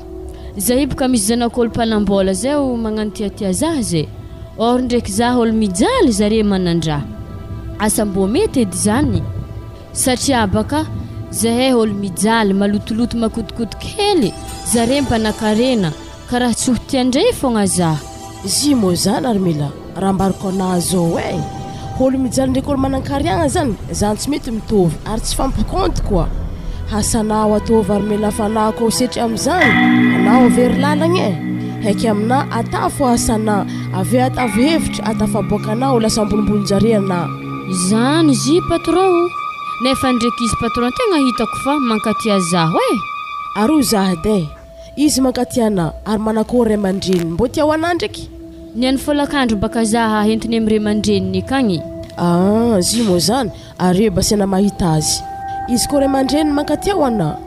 zahibaka misy zanak'olo mpanambola zay magnano tiatia za zay. Or ndraiky za olo mijaly zare manandraha. Asa mbô mety edy zany satria baka zahay olo mijaly malotoloto makodikotiky hely zare mpanakarena karaha tsy ho tiandray fogna za. Zimo zany Armela raha mbariko anazy ô olo mijaly ndraiky olo manan-kariagna zany tsy mety mitovy ary tsy fampikontiko koa. Hasanao ataovy Armela fa anao koa setry am'izany anao very lalagna haiky amina ata fo hasana avy atavy hevitra atafaboaka anao lasa ambonimbonjare ana. Zany zy patron nefa ndraiky izy patron tegna hitako fa mankatia zaho Aro zahade izy mankatia ary manakôry ray aman-dreniny mbô tia ho ana ndraiky. Niany folakandro baka zaha entiny amin'ny ray aman-dreniny akagny. Zimo zany ary basena mahita azy. Izy koa ray aman-dreniny mankatia ho ana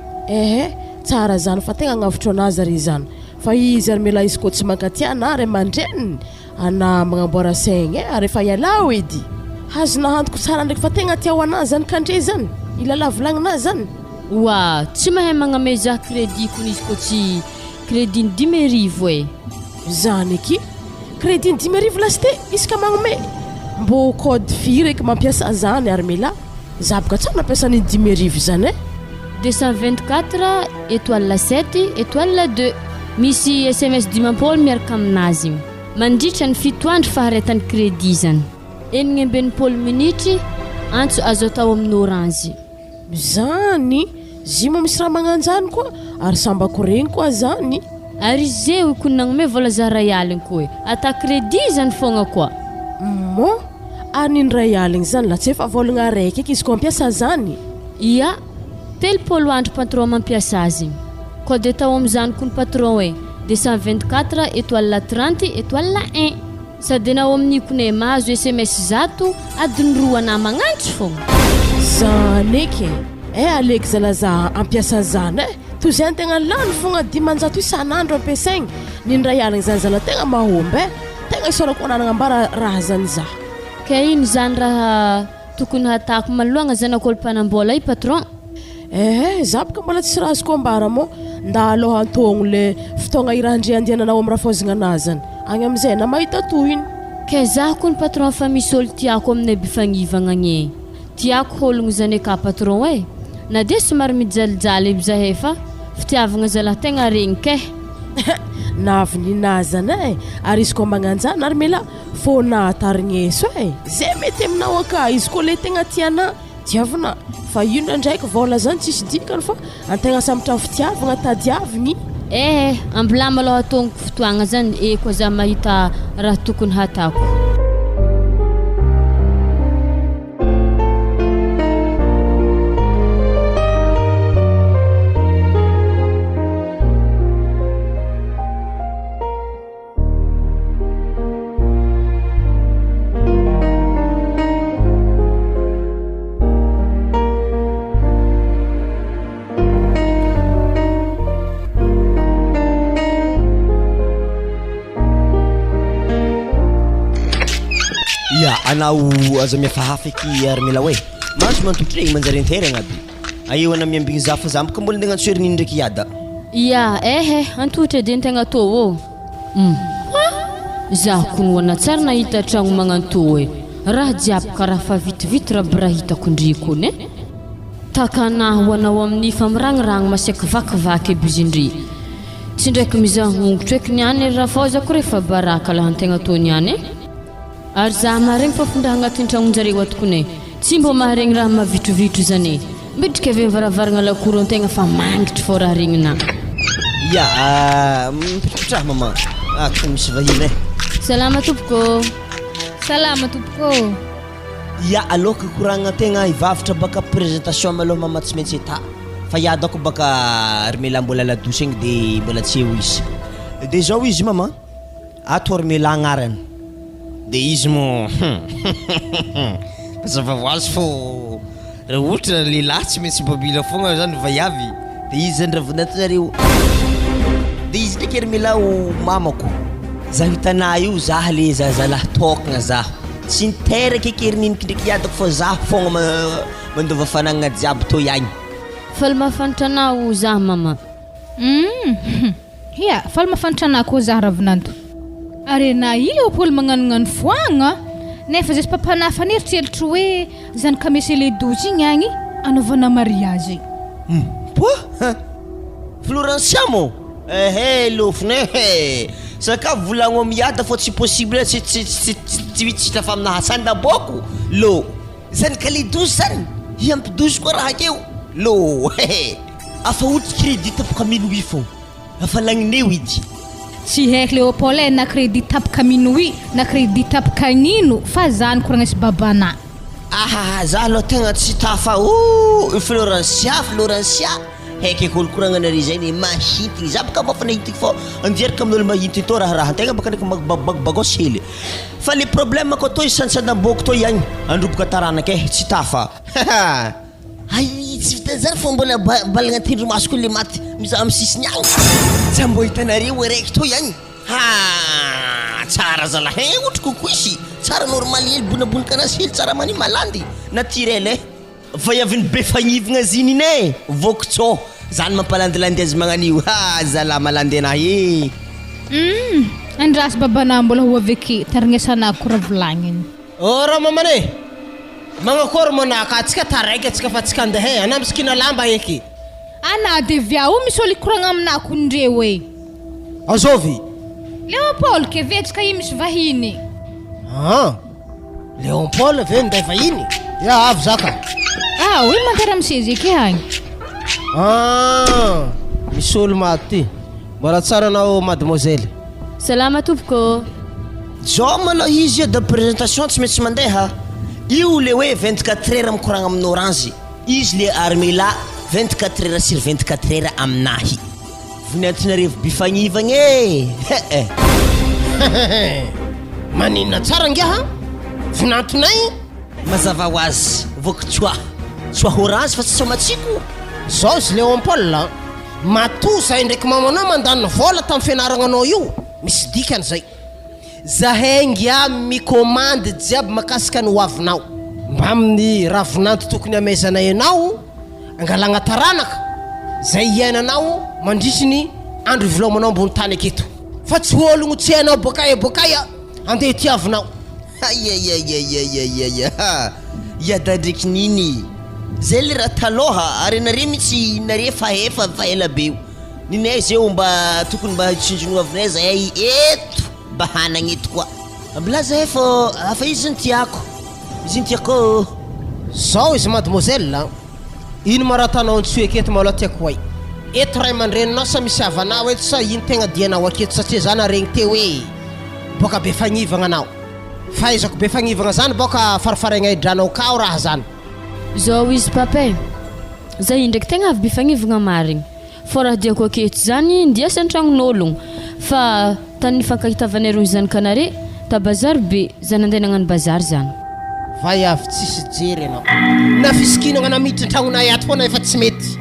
tsara zany fa tegna agnavotro anazy ary zany fa izy Armela izy koa tsy mankatia ray aman-dreniny ana magnamboara saigny ary efa ialao edy. Hazona hantoko tsara ndraiky fa tegna tia ho ana zany kandre zany ilala volagnina zany. Wa tsy mahay magname za crédit ko izy ko tsy crédit 10,000 zany eky crédit 10,000 lasite izy ka magnome mbô code fi raiky mampiasa zany Armila zabaka tsara nampiasany 10,000 zany 224 étoile 7 étoile 2 misy SMS dimampolo miaraka aminazy mandritra ny fitoandro faharetany crédit zany enigny ambinipolo minitry antso azo atao amin'ny orange zany zimo misy raha magnanjany koa ary sambako regny koa zany ary zeo ikonagna me vola za ray aligny koa ata crédit zany fogna koa mo ary niny ray aligny zany la tsy efa volagna raiky eky izy koa mampiasa zany ia telopolo andro patron mampiasa azy code atao amin'izany koa ny patron hoe 224 étoile 30 étoile 1 sady anao amin'ny kone mahazo SMS zato adiny roa na magnantry fogna zany eky aleky zalaza ampiasa zany toy zay tegna lany fogna 10,000 isan'andro ampiasaigny niny ray aligny zany zala tegna mahomby tegna isorako ananagna ambara raha zany za ka ino zany raha tokony hatako malohagna zany akolompanambola i patron zabaka mbola tsisy raha azoko ambara mo nda aloha antogno le fotoagna irandre andiananao amin'ny raha fozagna anazany agny amizay na mahita tohiny ka za koa ny patron fa misy olo tiako amin'ny bifagnivagna agny tiako ologno zany ka patron na dia somary mijalijaly zahay fa fitiavagna zala tegna regny ke navininazy ary izy koa magnanjany Armila fô natarigneso zay mety aminao aka izy koa le tegna tiana diavina fa io ndraiky vola zany tsisy dikany fa antegna sambotra fitiavagna tadiaviny ambila malôha tongoko fotoagna zany koa za mahita raha tokony hatako anao aza miafahafa eky Armila hoe manso mantotregny manjary interagna aby aeo ana miambigny za fa zambaka mbola ndeha antsoerininy ndraiky iada ia antotra edy tegna tô za konoana tsara nahita tragno magnanto raha jiaby karaha fa vitivity raha bra hitako ndriko ne takanahy ho anao amin'ny famiragniragno masiaky vakivaky aby izy indry tsy ndraiky mizahongotro eky niany raha fozako rehefa baraka laha antegna tô niany ary za maharegny fa fondraha agnatin'ny tragnonjareo atokone tsy mbo maharegny raha mavitrovitro zany midrika avy mivaravaragna lakoro antegna fa mangitry fô raha regnina mipitripitraha mama ka misy vahiny salama tompoko aloka koragna tegna ivavitra baka présentation maloha mama tsy maintsy eta fa iadako baka Armila mbola ladosy egny de mbola tsy eo izy de zao izy mama ato Armila agnarany de izy mo zava voazy fô raha ohatra lehilahy tsy maintsy babila fogna zany vaiavy de izy zany raha vonatazareo de izy ndraiky Armila mamako za hitanà io zah le zazalahy tokagna zaho tsy niteraky ekerininiky ndraiky iadako fa zaho fogna mandova fanagna jiaby tô ihagny faly mahafanitranao zah mama faly mahafanitranao koa zah ravinanto ary na ilo apôly magnanognano foagna nefa zay papana faneritreritry hoe zany kamesy le dozy igny agny anaovana mariage Florencia mo lofone saka volagno miada fô tsy possible tsy tafa aminaha sandaboko lo zany kale dozy zany hiampidozy koa raha akeo lo afa ohatry crédit tapaka minuit fô afa lagnineo idy tsy haiko Léopold na crédit tapaka minuit na crédit tapaka nino fa zany koragnesy babana za aloha tegna tsy tafa Florencia haika olo koragnanare zay mahintiny za baka mafa nahitiky fô anjeraka amin'olo mahintiny tô raha antegna baka ndraiky bagosy hely fa le problème ko tô isantsandaboko tô ihagny androboka taranaka tsy tafa tsy vita zany fô mbola balagna tendromaso koa le maty mizaha amin'ny sisiny agny tsy mbo hitanareo araiky tô ihagny tsara zalahy ohatra kokoa izy tsara normal hely bonabonika anazy hely tsara mani malandy naturel vaiaviny be fagnivagna ziny ine vokotsô zany mampalandilandy azy magnanio zala malandy anahy andrasy babana mbola ho aveke tarignesanako raha volagniny Ora mamane. Mangakor mo na katsika taraiky atsika fa tsika andeha ana miskina lamba eky. Ana devia o misy olo ikoragna aminako ndreo e. Azovy. Leopold ke vetsika i misy vahiny. Leopold ve nday vahiny? Ya avy zaka. Oe mantara amsezy eky hagny. Misy olo maty. Mbola tsara anao mademoiselle. Salama tompoko. Zao malao izy de présentation tsy maintsy mandeha. Io le hoe 24 heures mikoragna amin'ny Orange. Izy le Armela 24 heures sur 24 heures aminahy. Voninahitrinareo bifagnivagna Manina tsara ngiaha? Voninahitrinay? Mazava ho azy, voky tsoa Orange fa tsy somatsiko. Zao izy Léopold matosa ndraiky mamanao mandany vola tamin'ny fianarananao io. Misy dikany zay. Zahay ngia micommande jiaby makasika ny hoavinao. Mba amin'ny ravinanto tokony amezana ianao, angalagna taranaka. Zay iainanao mandrisy ny andro ivelomanao ambony tany aketo. Fa tsy ologno tsy hainao bokaya andeha tiavinao. Iada ndraiky niny. Zay le raha taloha ary nare mitsy nare fa ela be. Ninay zay mba tokony mba tsinjony avinay zahay eto mba hanagna eto koa. Mbola zahay fa izy tiako. Izy tiako. Zao izy mademoiselle. Ino maratanao ntsoe aketo malao tiako way. Eto ray aman-dreninao sa misy havanao eto sa ino tegna dianao aketo satria zany regny te hoe boka be fagnivagna anao. Fahaizako be fagnivagna zany boka farafaraigna hidranao kao raha zany. Zao izy papay. Zay ndraiky tegna avy bifagnivagna marigny. Fô raha diako aketo zany ndiasa an-tragnon'ologno. Fa tany nifankahitavanay roy zanakanare ta bazary be zany andeha nagnano bazary zany. Vai avy tsisy jery anao. Na fisikinagna na miditra an-tragnonay ato foana efa tsy mety.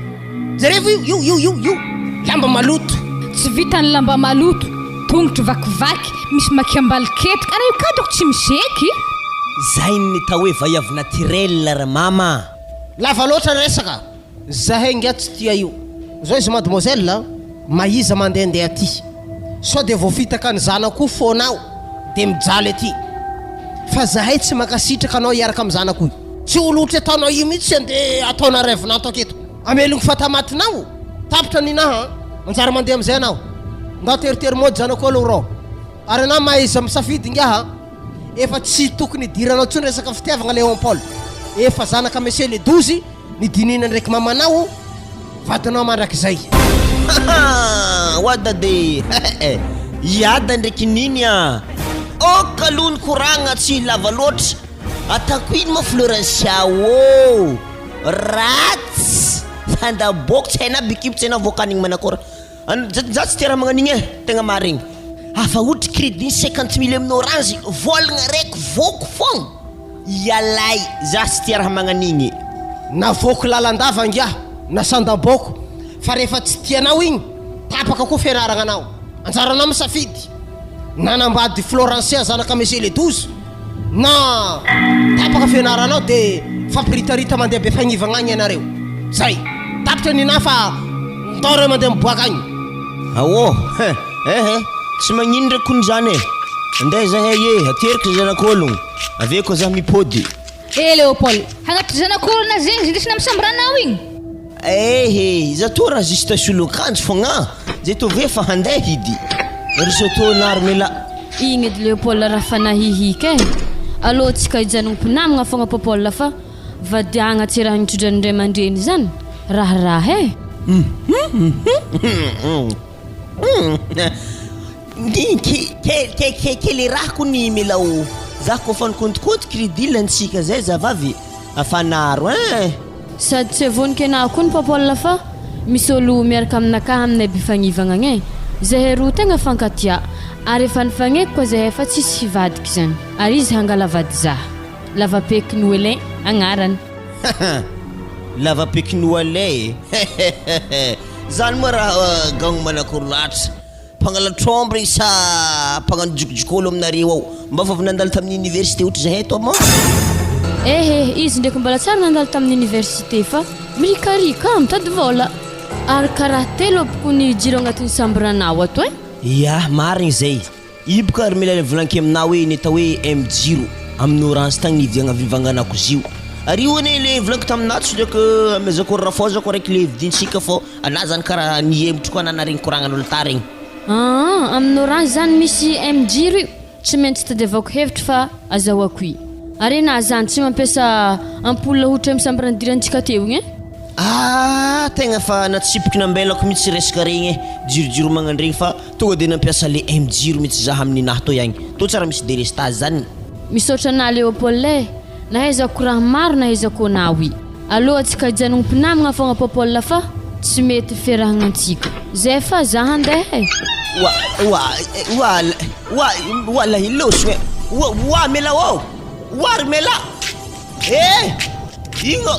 Jereo io lamba maloto. Tsy vitany lamba maloto. Tongotro vakivaky misy makiambaliketika ana io kadoko tsy miseky. Zay ny tao hoe vaiavy naturel ra mama. Lava loatra resaka. Zahay ngia tsy tia io. Zao izy mademoiselle maiza mandehandeha aty. So de voafitaka ny zanako fonao de mijaly aty. Fa zahay tsy makasitraka anao iaraka amin'ny zanako. Tsy olotra ataonao io mitsy andeha ataona revinao to aketo. Amelogno fatamatinao. Tapitra ninaha manjary mandeha amizay anao. Ndao teritery mody zanako alo ro. Ary anao maiza misafidy ngiaha. Efa tsy tokony idiranao tsony resaka fitiavagna Léopold. Efa zanaka monsieur le 12 nidinina ndraiky mamanao vadinao mandrakizay. Wada de iada ndraiky niny kalony koragna tsy lava loatra. Atako ino ma Florencia ratsy fandaboko tsy haina bikipo tsy haina voakanigny manakora. Za tsy tia raha magnanigny tegna marigny. Afa ohatra crédit 50 000 amin'ny Orange volagna raiky voko fogna. Ialay za tsy tia raha magnanigny. Na voko lalandava ngia na sandaboko. Fa rehefa tsy tianao igny tapaka koa fianaragna anao. Anjaranao misafidy. Na nambady Florencia zanaka monsieur le 12 na tapaka fianaranao de fampiritarita mandeha be fagnivagna agny ianareo. Zay tapitra nina fa ndore mandeha miboaka agny. Tsy magnino ndraiky kony zany andeha zahay aterika zanak'ologno aveo koa za mipody. Léopold hagnaty zanak'olona zegny zindesina misambranao igny. Za to raha juste solokanjo fogna. Zay to ve fa handeha hidy risotto na Armela. Igny edy Léopold raha fanahihika alô tsika hijanogno mpinamagna fogna Paul fa vadiagna tsy raha nitrodrandray aman-dreny zany raha kely raha kony milao za koa fa nikontikôty crédit lantsika zay zavavy afanaro sady tsy vonika anao koa ny Paul fa misy olo miaraka aminaka aminay bifagnivagna agny zahay roa tegna fankatia ary efa nifagneko koa zahay fa tsisy hivadiky zany ary izy hangalavady za lava peky Noelin agnarany. Lava peky Noelin zany moa raha gagno manakoroatra mpangala trombre sa mpagnano jokojokolo aminareo ao mba fa avy nandalo tamin'ny université ohatra zahay to ma. Izy ndraiky mbola tsara nandalo tamin'ny université fa mirikarika mitady vola ary karaha telo aboko ny jiro agnatin'ny sambranao ato marigny zay iboka ary mila volanky aminao hoe neta hoe M0 amin'ny orange tagny niviagna vivanganako zio ary io ane le volako taminato ndraiky amezako rafozako araiky le vidintsika fô anà zany karaha niemotro koa anana regny koragnan'olo ta regny amin'ny orange zany misy mjiro io tsy maintsy tadiavako hevitra fa azahoako i ary na zany tsy mampiasa ampoule ohatra misambirandirantsika teo igny tegna fa natsipiky nambelako mihitsy resaka regny jirojiro magnandregny fa tonga de nampiasa le mjiro mihitsy zaho amin'ny nahy to ihagny to tsara misy délestage zany misaotra anah Léopold nahaizako raha maro nahaizako anao i aloha atsika hijanogno mpinamagna fogna Paul fa tsy mety fiarahagnantsika zay fa za handeha wala hiloswe wa mela wow war mela ingo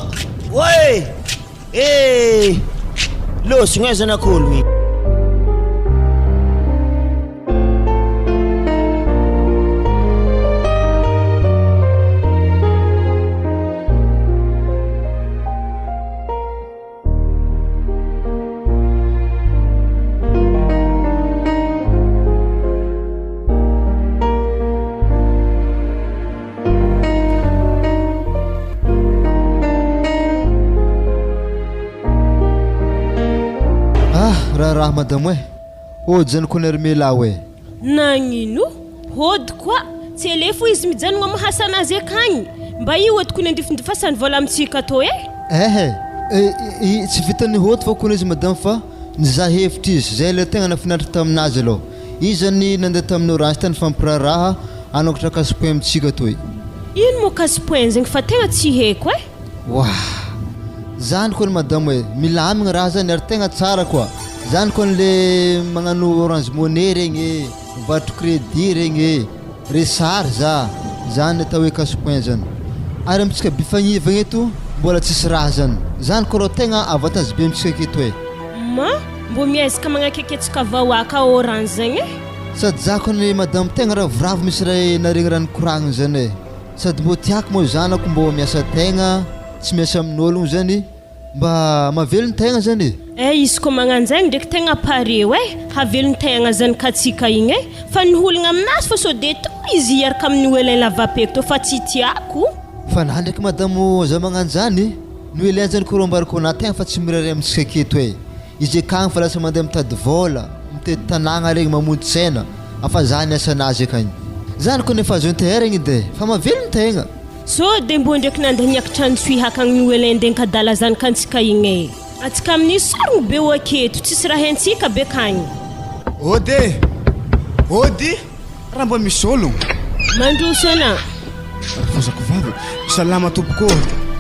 los ngeza na kolmi raha madamo ôdy zany koa nary mela nagnino hôdy koa tsy elefo izy mijanogna amin'ny hasanazy akagny mba io ôdy koa nandifindifasany vola amintsika to tsy vitany hôdy fa koa izy madamo fa nizaha hevitra izy zay le tegna nafinaritra taminazy aloha izy zany nandeha tamin'ny orange tany fampiraraha anokatra kasipoin amintsika toy ino mo kasipoin zegny fa tegna tsy haiko zany koa madamo milamigna raha zany ary tegna tsara koa zany koa le magnano orange money regny vatro crédit regny recharge zany atao hoe kasipoin zany ary amitsika bifagnivagna eto mbola tsisy raha zany koa rô tegna avantage be amitsika aketo ma mbo miezaka magnakeketsika vahoaka orange zegny sady za koa ny madamo tegna raha viravo misy raha naregny raha nikoragna zany sady mbo tiako moa zanako mbo miasa tegna tsy miasa amin'ologno zany mba mavelony tegna zany izy koa magnano zegny ndraiky tegna pareo havelony tegna zany katsika igny fa niholagna aminazy fa so de to izy hiaraka amin'ny oelain lavapeky to fa tsy tiako fa na ndraiky madamo za magnano zany ny oelain zany koa rombariko na tegna fa tsy mirary amintsika aketo izy akagny fa lasa mandeha mitady vola mitety tanàgna regny mamonjy tsena afa zany asanazy akagny zany koa nefa azo interigny de fa mavelony tegna so de mbo ndraiky nandeha niakatra antsui hakagny ny oelain ndeha nkadala zany kantsika igny atsika amin'ny sarogno be o aketo tsisy raha hentsika be kagny ôdy raha mba misy ologno mandroso anà fazako vavy salama tompoko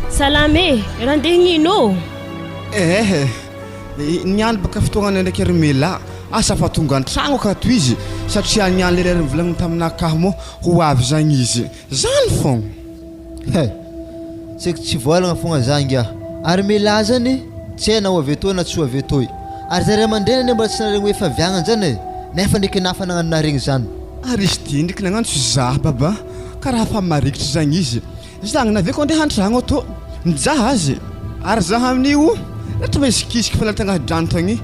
salama raha ndeha gnino niany baka fotoagnany ndraiky ary mela asa fa tonga an-tragno akato izy satria niany le rary mivolagna taminakahy mo ho avy zagny izy zany fogna tseky tsy volagna fogna zangy ary mela zany tsy haina ho avy atoy na tsy ho avy atoy ary zare amandrenany mbola tsy naregny hoe faviagnany zany nefa ndraiky nafa nagnano naregny zany ary izy ty ndraiky nagnano tsy zaha baba karaha fa marikitry zagny izy zagny naveko andeha an-tragno ato mijaha azy ary zaha amin'io rehetra maisikisiky fa latagna drano tagny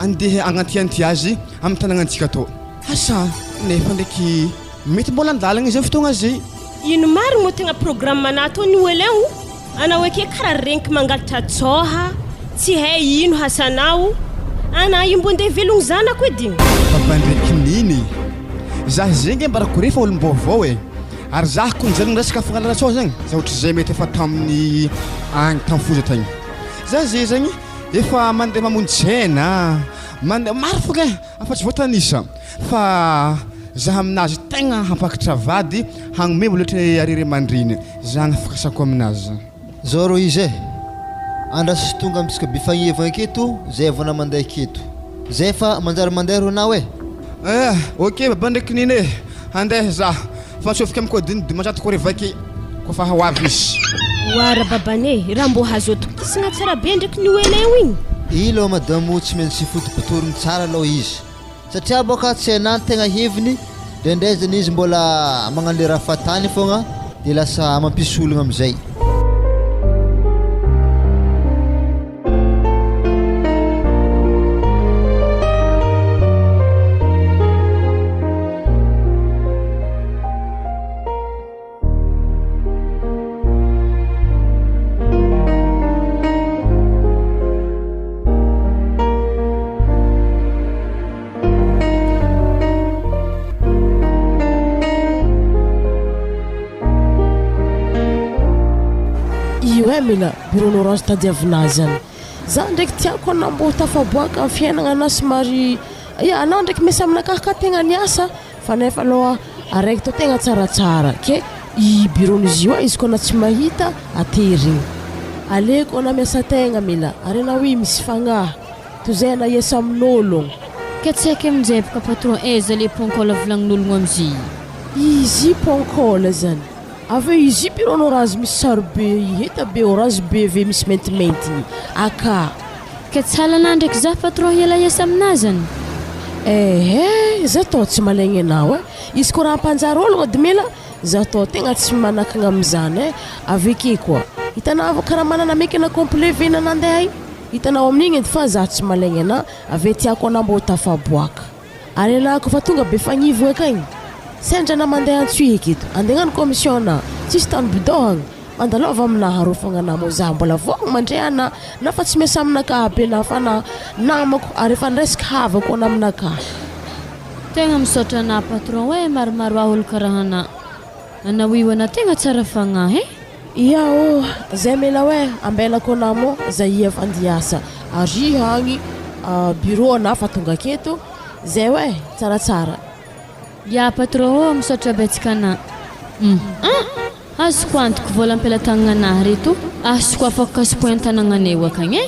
andeha agnaty azy amin'ny tanàgnantsika atao asa nefa ndraiky mety mbola andalagna izy amin'ny fotoagna zay ino marigny moa tegna programme anato ny oelain anao ake karaha renky mangalatra tsôha tsy hay ino hasanao ana io mbo ndeha velogno zanako ediny baba ndraiky niny zaho zegny mbarako rehefa olom-baovao ary zaho koa nijanogny resaka fangalana-tsôha zagny za ohatra zay mety efa tamin'ny agny tamfoza tagny za zay zagny efa mandeha mamonjy tsena mandeha maro foga afa tsy voatanisa fa zaho aminazy tegna hampakatra vady hagnome mbola ohatra ariry mandriny zagny afakasako aminazy zao ro izy andrasy tonga amitsika bifagnevagna aketo zay vao na mandeha aketo zay fa manjary mandeha ro anao ok baba ndraiky niny andeha za fa ntsofika amiko adiny dimanjato re vaky koa fa hoavy izy oara babane raha mbo hazo atokisagna tsara be ndraiky ny oelain igny ilo madamo tsy maintsy fotopotorigny tsara aloha izy satria boka tsy hainany tegna heviny ndraindray zany izy mbola magnano le raha fatany fogna de lasa mampisy ologna amizay io mila bureau orange tadiavinazy zany za ndraiky tiako anambo tafaboaka amin'ny fiainagna ana somary anao ndraiky misy aminakahy ka tegna niasa fa nefa aloha araiky to tegna tsaratsara ke i bureau-n'izy io izy koa na tsy mahita aterigny aleko na miasa tegna mila ary na hoe misy fagnahy toy zay na iasa amin'ologno ka tsy haiko amin'izay boka patron aiza le ponkola volagnin'ologno am'izy izy ponkola zany aveo izy bureau orange misy sarobe hita be orange be ve misy maintimainty aka ka tsy halana ndraiky za patron ela iasa aminazy zany za tao tsy malaigny anao izy koa raha mpanjary ologno dimela za tao tegna tsy manakagna amin'izany aveke koa hitanao karaha manana mekina complet vena nandeha igny hitanao amin'igny edy fa za tsy malaigny ana ave tiako anambo tafaboaka ary na kofa tonga be fagnivogna akagny sendrana mandeha antsuiky eto andegnano commission na tsisy tany bidohagny mandalova aminahy aro fagnanamo za mbola vogny mandray ana na fa tsy miasa aminakahy be na fa na namako ary efa ndraiska havako ana aminakahy tegna misaotra ana patron hoe maromaro aholo karaha ana io ana tegna tsara fagnahy iao zay mela hoe ambelako anamo za ia fandiasa ary hagny bureau ana fa tonga aketo zay hoe tsaratsara ya patron misaotra betsaka ana azoko antoko vola ampelatagnana anahy reto azoko afaka kasipoentanananeo akagny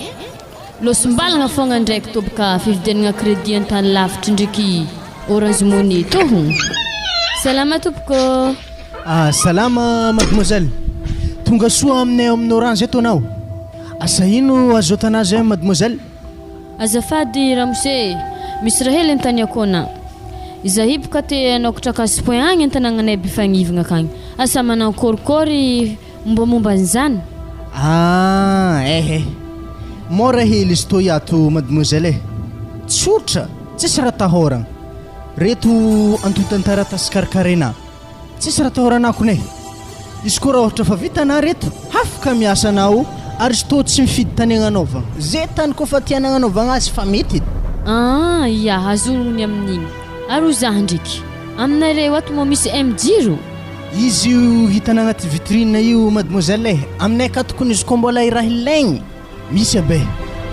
losom-balagna fogna ndraiky toboka fividianagna crédit an-tany lavitra ndraiky orange money to salama tompoko salama mademoiselle tonga soa aminay amin'ny orange eto anao asa ino azotanazy mademoiselle azafady ramose misy raha hely antaniako ana izahy boka te anokatra kasipoen agny antanananay bifagnivagna akagny asa manao korikory mombamomba an'izany mora hely izy to iato mademoiselle tsotra tsisy raha tahoragna reto antotantaratasy karakarena tsisy raha tahoranako ne izy koa raha ohatra fa vitana reto hafaka miasa anao ary izy to tsy mifidy tany agnanaovagna zay tany koa fa tiana agnanaovagna azy fa mety ya azonony amin'igny ary zaho ndraiky aminareo ato moa misy M-jiro izy io hitana agnaty vitrine io mademoiselle aminay ka tokony izy koa mbola raha ilaigny misy abe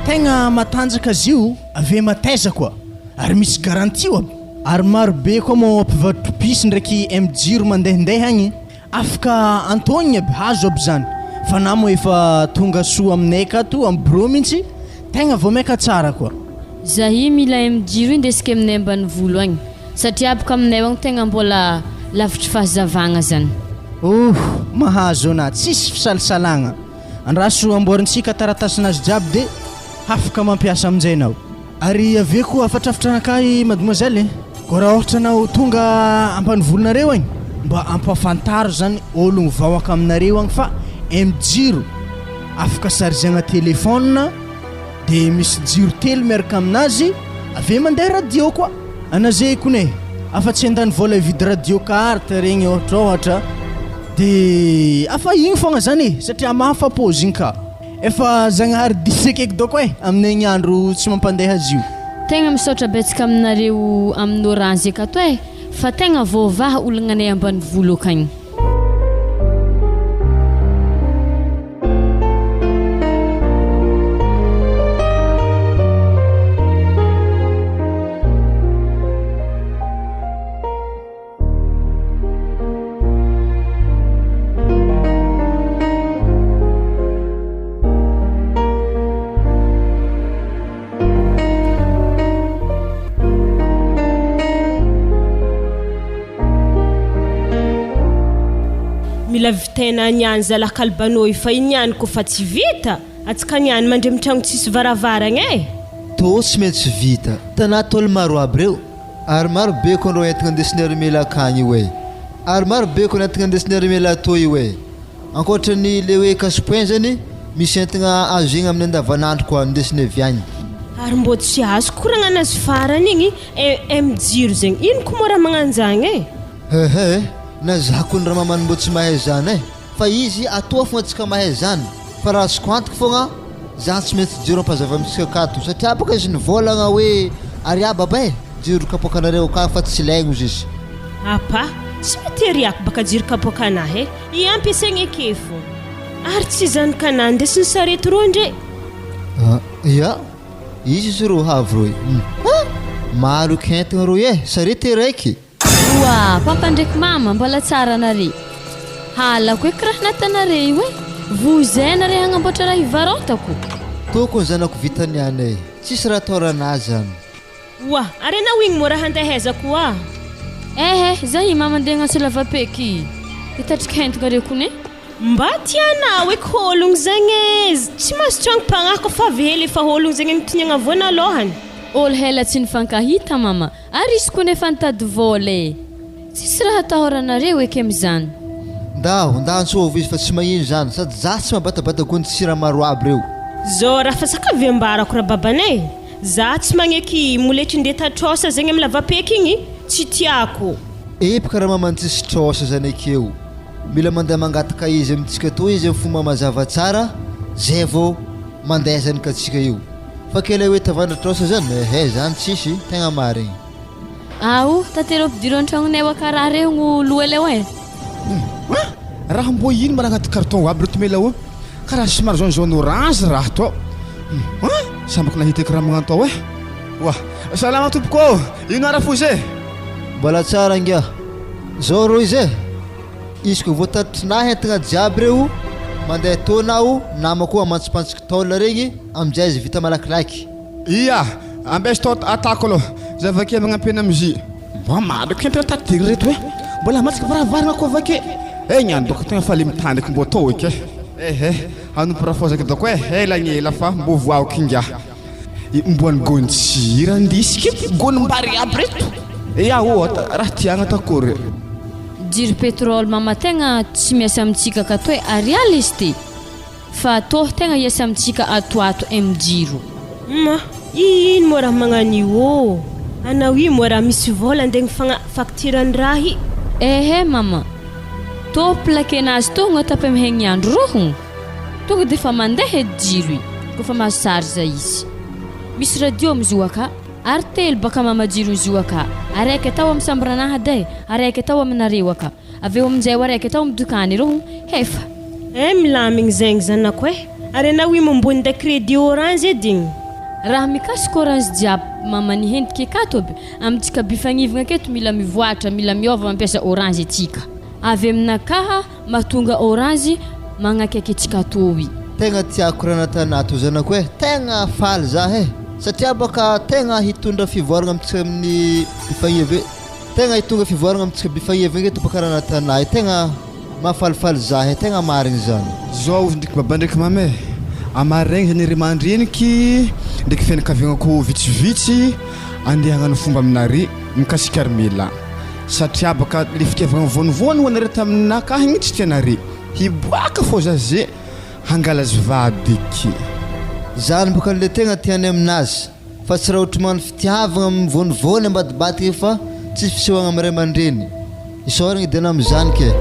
tegna matanjaka azy io ave mataiza koa ary misy garantie ary marobe koa mo mpivarotra pisy ndraiky M-jiro mandehandeha agny afaka antogniny aby hazo aby zany fa namo efa tonga soa aminay ka to amin'ny bureau mihitsy tegna vao maika tsara koa zahy mila M-jiro indesika aminay ambany volo agny satria aboka aminay agny tegna mbola lavitry fahazavagna zany mahazo ana tsisy fisalisalagna andraso amboarintsika taratasinazy jiaby de afaka mampiasa amin'jaynao ary ave koa afatrafitra anakahy mademoiselle koa raha ohatra anao tonga ambany volonareo agny mba ampafantaro zany ologno vaoaka aminareo agny fa M-jiro afaka chargena telefôna de misy jiro telo miaraka aminazy ave mandeha radio koa anazay kone afa tsy andany vola vidy radio carte regny ohatra de afa igny fogna zany satria mahafapôzy igny ka efa zagnahary disekeky doko amin'igny andro tsy mampandeha azy io tegna misaotra betsaka aminareo amin'ny orange akato fa tegna voavaha olognanay ambany volo akagny mila vitena niany zalakalbanoi fa inyany ko fa tsy vita atsika niany mandremy tragno tsisy varavaragna to tsy maintsy vita tanaty olo maro aby reo ary maro be ko andreo entigna andesiny armela akagny hoe ary maro be ko nentigna andesiny armela atoy hoe ankoatrany le hoe kasipoen zany misy entigna azo igny amin'ny andavanandro koa andesiny aviagny ary mbo tsy azo koragna anazy farany igny M-jiro zegny ino ko mora magnanjagny na za koa ny raha mamany mbo tsy mahay zany fa izy atoa fogna atsika mahay zany fa raha azoko antoka fogna za tsy maintsy jiro ampazava amintsika akato satria baka izy nivolagna hoe ary ababa jiro kapoakanareo ka fa tsy ilaigny izy izy apa tsy mety riako baka jiro kapoakanahy i ampiasaigny ake fo Ary tsy zanaka nandesiny sarety roa ndre. Ya izy izy ro havy roy maro kentagna roy sarety raiky. Oa papa ndraiky mama mbola tsara nare. Halako hoe kiraha natanare io vozay nare hagnamboatra raha hivarotako. Tokony zanako vitany anay tsisy raha taoranazy zany. Oa arena wing mora handahezako oa. Zahy mama ndeha hagnasy lavapeky hitatrika hentagna reo kone. Mba tiana hoe kologno zegny tsy masotragno pagnako fa vely efa ologno zegny mitoniagna voana alohany. Olo hela tsy nifankahita mama ary izy koa nefa nitady vola tsisy raha tahoranareo eky am'izany. Ndahansova izy fa tsy magnino zany sady za tsy mabatabata gony tsira maro aby reo. Zao raha fa sakavy ambarako raha babanay za tsy magneky moletry ndeha tatrosa zegny amin'ny lavapeky igny tsy tiako. Epaka raha mama tsisy trosa zany akeo. Mila mandeha mangataka izy amintsika to izy amin'ny fomba mazava tsara zay vao mandeha zany ka tsika io. Fa kely hoe tavandra trosa zany zany tsisy tegna marigny. Tatero ampidirao an-tragnonay karaha reo no loeleo raha mbo ino mara agnaty carton aby retomela io karaha somary jaune orange raha to. Sambako nahita raha magnano tao Wa salama tompoko ino ara fo zay mbola tsara ngia zao ro izy izy ko voatatrinahy entagna jiaby reo mandeha taonao namako amantsipantsika taola regny amin'izay izy vita malakilaky. Iya ambesy tao atako aloha zay avake magnampena am'izy mba malako kentana tatigny reto mbola matsika varavaragna koa avake niany doko tegna fa le mitandiko mbo tao eky hanompo raha fozaka doko elagnela fa mbo voaoko inga mbo angontsira andisiky gonimbary aby reto raha tiagna takory jiry pétrole mama tegna tsy miasa amintsika ka toe arialy izy ty fa tô tegna iasa amintsika atoato am'jiro. Ino mo raha magnan'io anao io mo raha misy vola andeha mifagna facture raha mama tô plakenazy tô agnatapy amin'ny hegniandro rohogno tonga de fa mandeha edy jiro kofa mahazo charge izy. Misy radio am'izy io aka ary telo baka mama jiro izy io aka araiky atao amin'ny sambranahy day araiky atao aminareo aka aveo amin'izay araiky atao amin'ny dokany rohogno hefa milamigny zegny zanako ary anao io mombony nda crédit orange edy igny raha mikasika orange jiaby mama nihendiky akato aby amintsika bifagnivagna aketo mila mivoatra mila miova mampiasa orange atsika avy aminakaha mahatonga orange magnakaiky atsika atowy. Tegna tiako raha natanato zanako tegna faly za satria baka tegna hitondra fivoaragna amintsika amin'ny bifagnivy tegna hitonga fivoaragna amintsika bifagnivy eto baka raha natanahy tegna mahafalifaly za tegna marigny zany. Zao ndraiky baba ndraiky mame amaregny zany ry mandreniky ndraiky fianakaviagnako vitsivitsy andeha hagnano fomba aminary mikasika armela satria baka le fitiavagna vonivony ho anare taminakahy igny tsy tianare hiboaka fô zaze hangalazy vadiky zany baka le tegna tiany aminazy fa tsy raha ohatry mano fitiavagna mivonivony ambadibadiky fa tsy fisehoagna amin'ny ray aman-dreny isoragna idena amin'izany ke.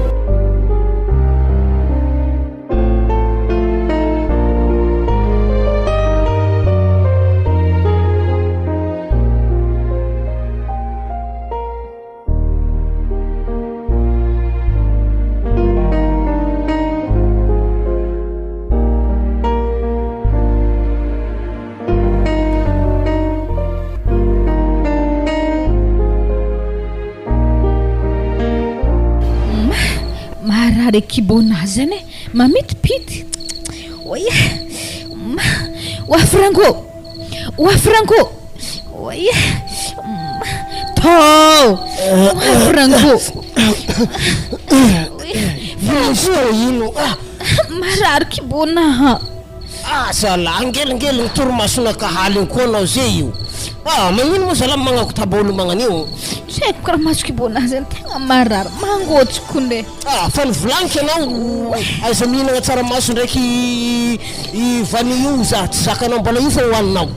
Kibona zany mamitipity oya wa franco oya to wa franco ino marary kibona sala angelingely toromasona kahaliny koa anao zay io magnino mo salama magnako tabolo magnan'io tsy haiko karaha maso kibona zany tegna marary mangotsiko nde fa nivolaniko anao aiza mihinagna tsaramaso ndraiky vanio za tsy zakanao mbola io fa hohaninao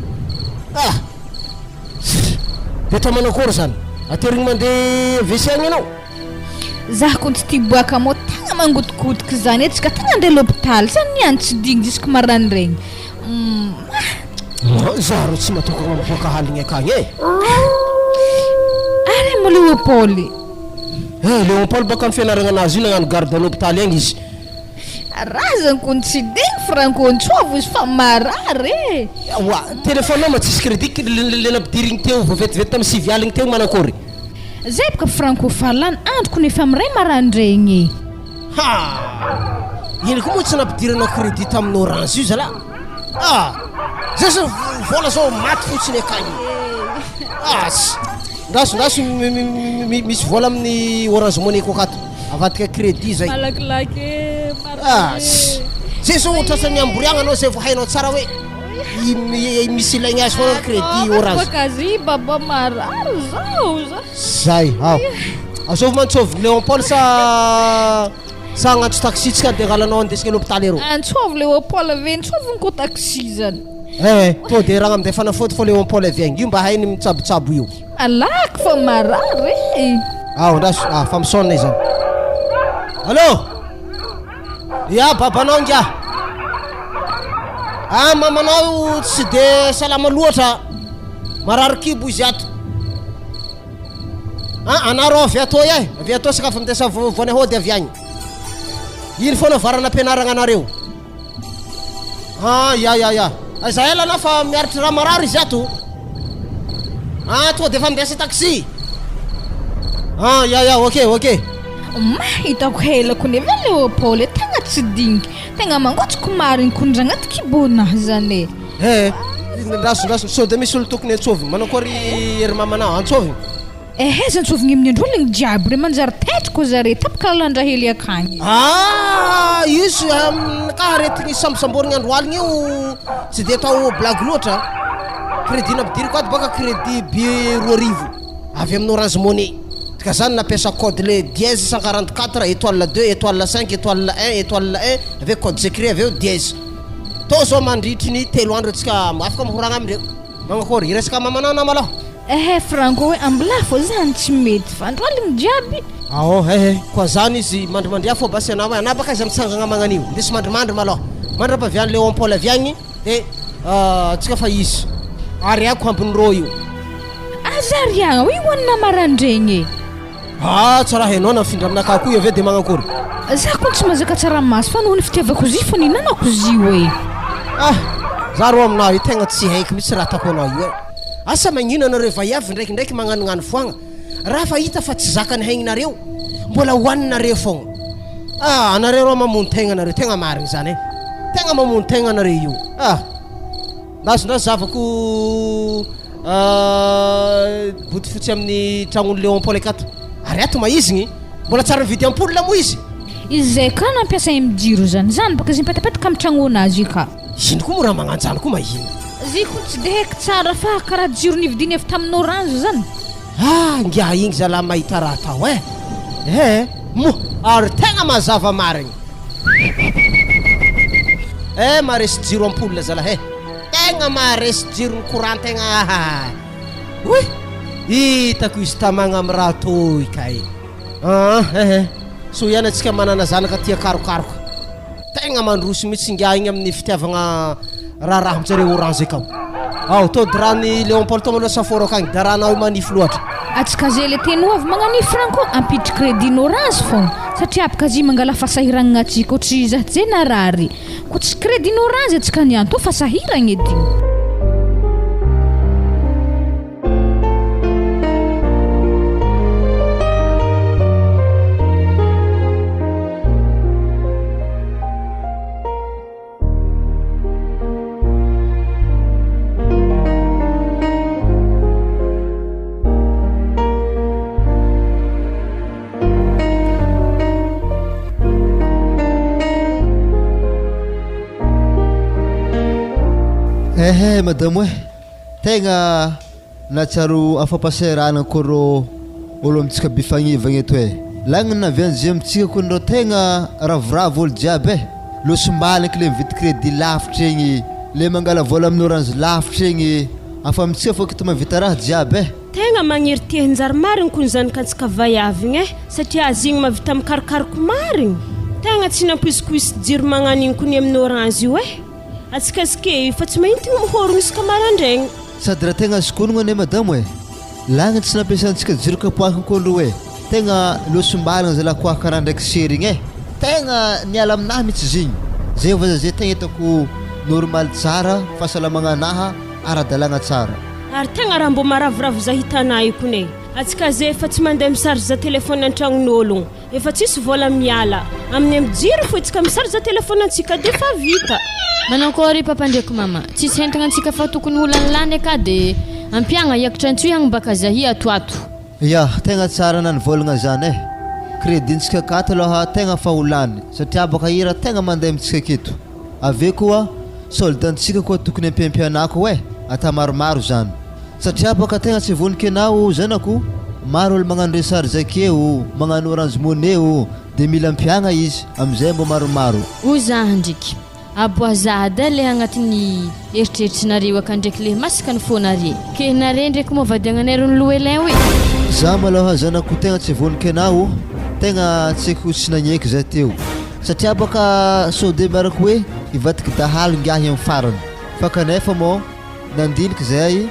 de tamanakory zany aterigny mandeha WC agny anao za ko tsy tiboaka mo tegna mangotokotiky zany etsika tegna andeha l'hôpital zany niany tsy digny jusque marany regny zaro tsy matokagna mivoaka haligny akagny ary mo Léopold Léopold baka amin'ny fianaragna anazy io nagnano garde à l'hôpital agny izy razany kony tsy degny franco antsova izy fa marary e wa téléphone ma tsisy crédit le nampidirigny teo vovetivety tamin'ny sivy aligny teo manakory zay baka franco falany androko nefa amiray marandregny ha iny koa moa tsy nampidiranao crédit tamin'ny orange io zala zay sa vola zao maty fotsiny akagny ndaso misy vola amin'ny orange money ko akato avadika crédit zay malakilaky zay zao ohatrasany amboriagna anao zay vo hainao tsara hoe misy ilaigny azy foana crédit orange bakazy baba marary zao zay azovy mantsovy Léon Paul sa agnatso taxi tsika de galanao andesika l'hôpital ero antsovy Léon Paul ave antsovy ko taxi zany to de raha amde fanafoty fo Léon Paul aviagny io mba hainy mitsabotsabo io alaky fa marary ndaso fa misonna izany allo ya babanao ngia mamanao tsy de salama loatra marary kibo izy ato anaro avy ato saka fa mitesa voany hody avy agny iny foana varana ampianaragna anareo ya za ela na fa miaritry raha marary izy ato to de fa mindesa taxi ya ok mahitako helako neve Léon Paul tegna tsy dingy tegna mangotsiko mariny kondra agnaty kibonahy zany ndaso so de misy olo tokony antsovy manakory ery mamanao antsovy zantsovigny amin'ny androligny jiaby re manjary tetriko zare tapaka lalandra hely akagny izy kaharetigny sambosamborigny andro aligny io tsy de atao blague loatra crédit nampidiriko ato baka crédit be 2 avy amin'ny orange money ka zany nampiasa code le 1044 étoile 2 étoile 5 étoile 1 étoile 1 avec code secret aveo 10 to zao mandritry ny 3 andro tsika afaka mahoragna amindreo magnakory iresaka mamanao na malao franco hoe ambila fo zany tsy mety fa androaligny jiaby koa zany izy mandrimandria fô basy anao hoe anabaka izy amitsangagna magnanio ndesy mandrimandry malao mandra pa viany Léon Paul aviagny de tsika fa izy ariako ambiny ro io azariagna hoe hoanina marandregny tsara hainao nafindra aminaka koa io ave de magnakory za koa tsy mazaka tsaramaso fa nohony fitiavako zy fa ninanako zy hoe za ro aminao io tegna tsy haiko mitsy raha atako anao io asa magnino anareo vaiavy ndraikindraiky magnanognano foagna raha fa hita fa tsy zakany haigninareo mbola hoaninareo fogna anareo roa mamono tegna anareo tegna marigny zany tegna mamono tegna anareo io ndasondraso zavako boty fotsy amin'ny tragnony Léon Paul akato ary ato maizigny mbola tsara mividy ampola moa izy zay ka nampiasa mijiro zany baka izy mipetapetaka amin'ny tragnonazy ka iny koa mo raha magnanjany koa mahino zy ko tsy de haiko tsara fa karaha jiro nividiny avy tamin'ny orange zany ngia igny zala mahita raha tao mo ary tegna mazava marigny maresy jiro ampola zala tegna maresy jirony courant tegna hitako izy tamagna amin'ny raha toy kay so ihany atsika manana zanaka tia karokaroka tegna mandroso mihitsy ngia igny amin'ny fitiavagna raha amintsareo orange akao tody raha ny Léon Paul tomaloha saforo akagny da rahanao manify loatra atsika zay le teny avy magnanify franco ampiditry crédit ny orange fogna satria apaka zy mangala fasahiragnana atsika ohatry zaho zay narary ko tsy crédit ny orange atsika niany to fasahiragna edy madamo tegna natsaro afampasairana koro olo amitsika bifagnivagna eto lagnana avian'zay amitsika konreo tegna ravoravo olo jiaby losombalaka le mividy crédit lavitra egny le mangala vola amin'ny orange lavitra egny afa amitsika fô kito mavita raha jiaby tegna magniry tianjary marigny kony zanakatsika vaiavigny satria azigny mavita mikarokaroko marigny tegna tsy nampoisikoisy jiro magnanigny kony amin'ny orange io atsikasike fa tsy mahintigny mihorogny isaka marandregny sady raha tegna azokonogna ane madamo lagna tsy nampiasantsika jiro kapoakiny koa andro tegna losombalagna zala koa karaha ndraiky sery igny tegna niala aminahy mihitsy zigny zay vaza zay tegna hitako normal tsara fahasalamagna anaha ara-dalagna tsara ary tegna raha mbô maravoravo za hitanay kone atsika zay efa tsy mandeha misarge za telefôny an-tragnon'ologno efa tsisy vola miala amin'ny mijiry fo itsika misarge za telefôny antsika de fa vita manankory papa ndraiky mama tsisy entagna antsika fa tokony holanilany aka de ampiagna iakatra antsoy hagny baka zahi atoato ya tegna tsara nanivolagna zany crédintsika akato aloha tegna fa holany satria baka ira tegna mandeha amitsika aketo ave koa soldantsika koa tokony ampiampianako ata maromaro zany satria baka tegna tsy vonika anao zanako maro olo magnano recharge akeo magnano orange money de mila ampiagna izy amizay mbo maromaro o zaho ndriky aboazada le agnatin'ny eritreritrinareo aka ndraiky le masaka ny fonare ke nare ndraiky moa vadiagnanay ny loelin hoe za maloha zanako tegna tsy vonika anao tegna tsy haiko tsy nagneky za teo satria baka sode marako hoe ivadiky dahalo ngiahy amin'ny farany fa kanefa mo nandiniky zay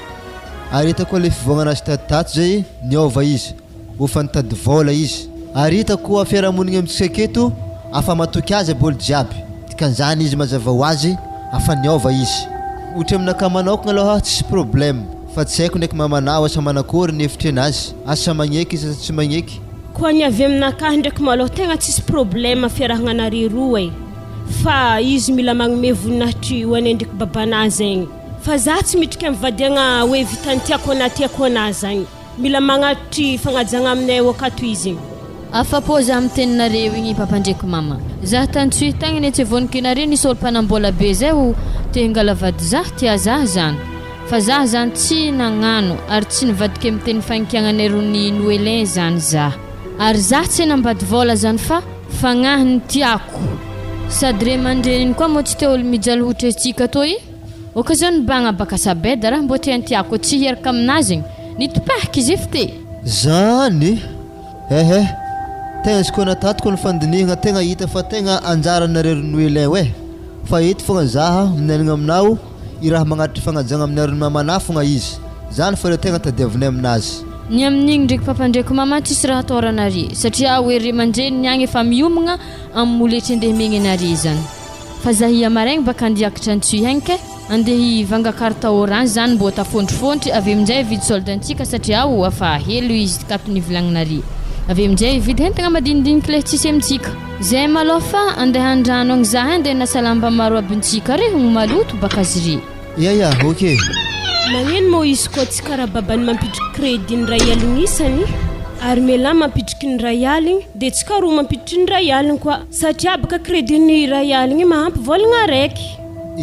ary hitako le fivoagna anazy tatotato zay niova izy ho fanitady vola izy ary hitako fiarahamonigny amitsika aketo afa matoky azy aboly jiaby dikan'izany izy mazava ho azy afa niova izy ohatra aminaka manokagna aloha tsisy problème fa tsy haiko ndraiky mamanao asa manakory ny hevitry anazy asa magneky izy asa tsy magneky koa ny avy aminakahy ndraiky maloha tegna tsisy problème fiarahagna anare roa fa izy mila magnome voninahitry ho any ndraiky babanahy zegny fa za tsy mitrika mivadiagna hoe vitany tiako anazy zagny mila magnatitry fagnajagna aminay akato izy afapo za amin'ny teninareo igny papa ndraiky mama za tantsoy tagny ny tsy voninkinare nisy olo mpanambola be zay ho tengalavady za tia za zany fa za zany tsy nagnano ary tsy nivadika miteny fagnikiagnanay rony noelin zany za ary za tsy nambady vola zany fa fagnahy ny tiako sady re mandreniny koa mo tsy te olo mijalohotry atsika toy okazany bagna baka sabeda raha mbo tiany tiako tsy hieraka aminazy nitopahika izy efte zany tegna izy koa natatoko ny fandinihagna tegna hita fa tegna anjaranareo noelin fa eto fogna zaha minanagna aminao i raha magnatitry fagnajagna aminarony mamana fogna izy zany fa le tegna tadiavinay aminazy ny amin'igny ndraiky papa ndraiky mama tsisy raha ataoranare satria hoe re mandreny niagny efa miomagna amin'ny moletry andeha megny anare zany fa zahi amaraigny baka andiakatra antsoy hainke andeha hivanga carte orange zany mbo tafondrofontry avy aminjay vidy soldantsika satria ao afa helo izy kato nivolagnanare avy aminjay vidy hentagna madinidiniky le tsisy amintsika zay maloha fa andeha andrano agny za andeha nasalamba maro abintsika re hogno maloto baka azy re ya ok magneno mo izy koa tsy karaha babany mampitriky crédit ny ray aligny isany ary mela mampitriky ny ray aligny de tsy karoa mampitritry ny ray aligny koa satria baka crédit ny ray aligny mahampy volagna araiky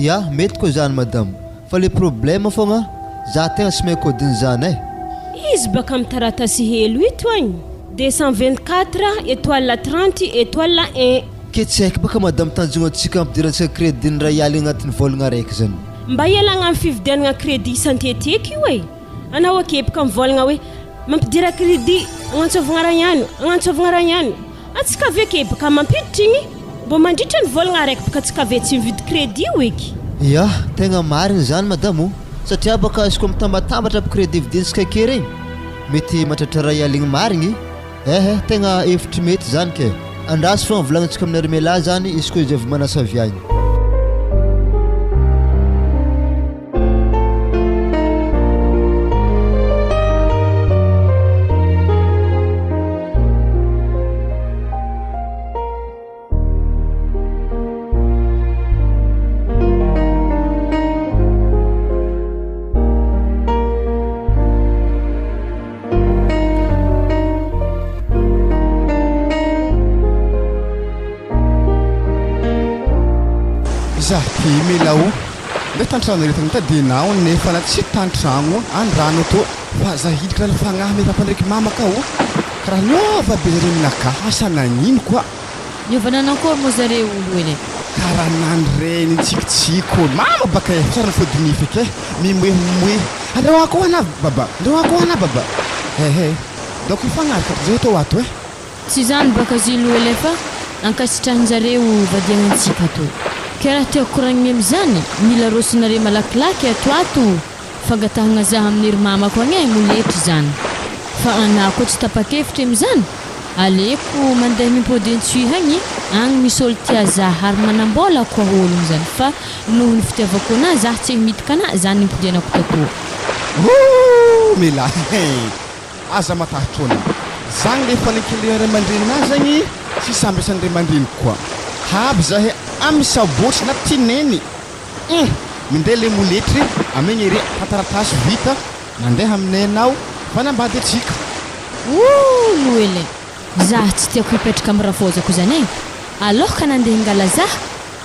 ya mety koa zany madamo fa le problème fogna za tegna sy mahay kodiny zany izy baka amin'ny taratasy helo ito agny 224 étoile 30 étoile 1 ke tsy haiko baka madamo tanjogna atsika ampidirantsika crédit ny ray aligny agnatin'ny volagna araiky zany mba ialagna amin'ny fividianagna crédit santeteky io anao akepaka mivolagna hoe mampidira crédit agnatsovagna raha ihany atsika ave kebaka mampiditry igny mbo mandritra ny volagna araiky baka atsika ave tsy mividy crédit eky ya tegna marigny zany madamo satria baka izy koa mitambatambatra aby crédit vidintsika ke regny mety matratra ray aligny marigny tegna hevitry mety zany ke andraso fogna volagnatsika amin'ny armela zany izy koa izy avy manasaviagny milao le tantrano retagna tadinao nefa na tsy tantrano andrano to fa za hidika raha fagnahy me papa ndraiky mama ka karaha niova be zareo minaka asa nagnino koa niova nanankory moa zareo olo eny karaha nandreny tsikitsiko mama baka tsara ny fodinify ake mimoemoe andreoako ana baba donc ifagnaraka zay to ato tsy zany baka zilo ele fa ankasitrahan zareo vadiagnantsika to karaha tiako koragniny amizany mila rosinare malakilaky atoato fangatahagna zaha amin'ny ry mama koa agny moletry zany fa anako tsy tapakevitra amizany aleko mandeha mimpody antsoy hagny agny misy olo tia zah ary manambola koa ologno zany fa noho ny fitiavako anazy zah tsy midika anazy zany nimpodianako tatoa. Mila aza matahotrona zagny le fanekele ray aman-dreninazy zagny tsy samby asan'ny ray aman-dreny koa aby zahay amin'ny sabotsy na tineny mindeha le moletry amegny ere tataratasy vita mandeha aminay anao fanambady atsika. Noele zah tsy tiako hipetraka amin'ny rafozako zany e. Alohaka nandeha hingala zah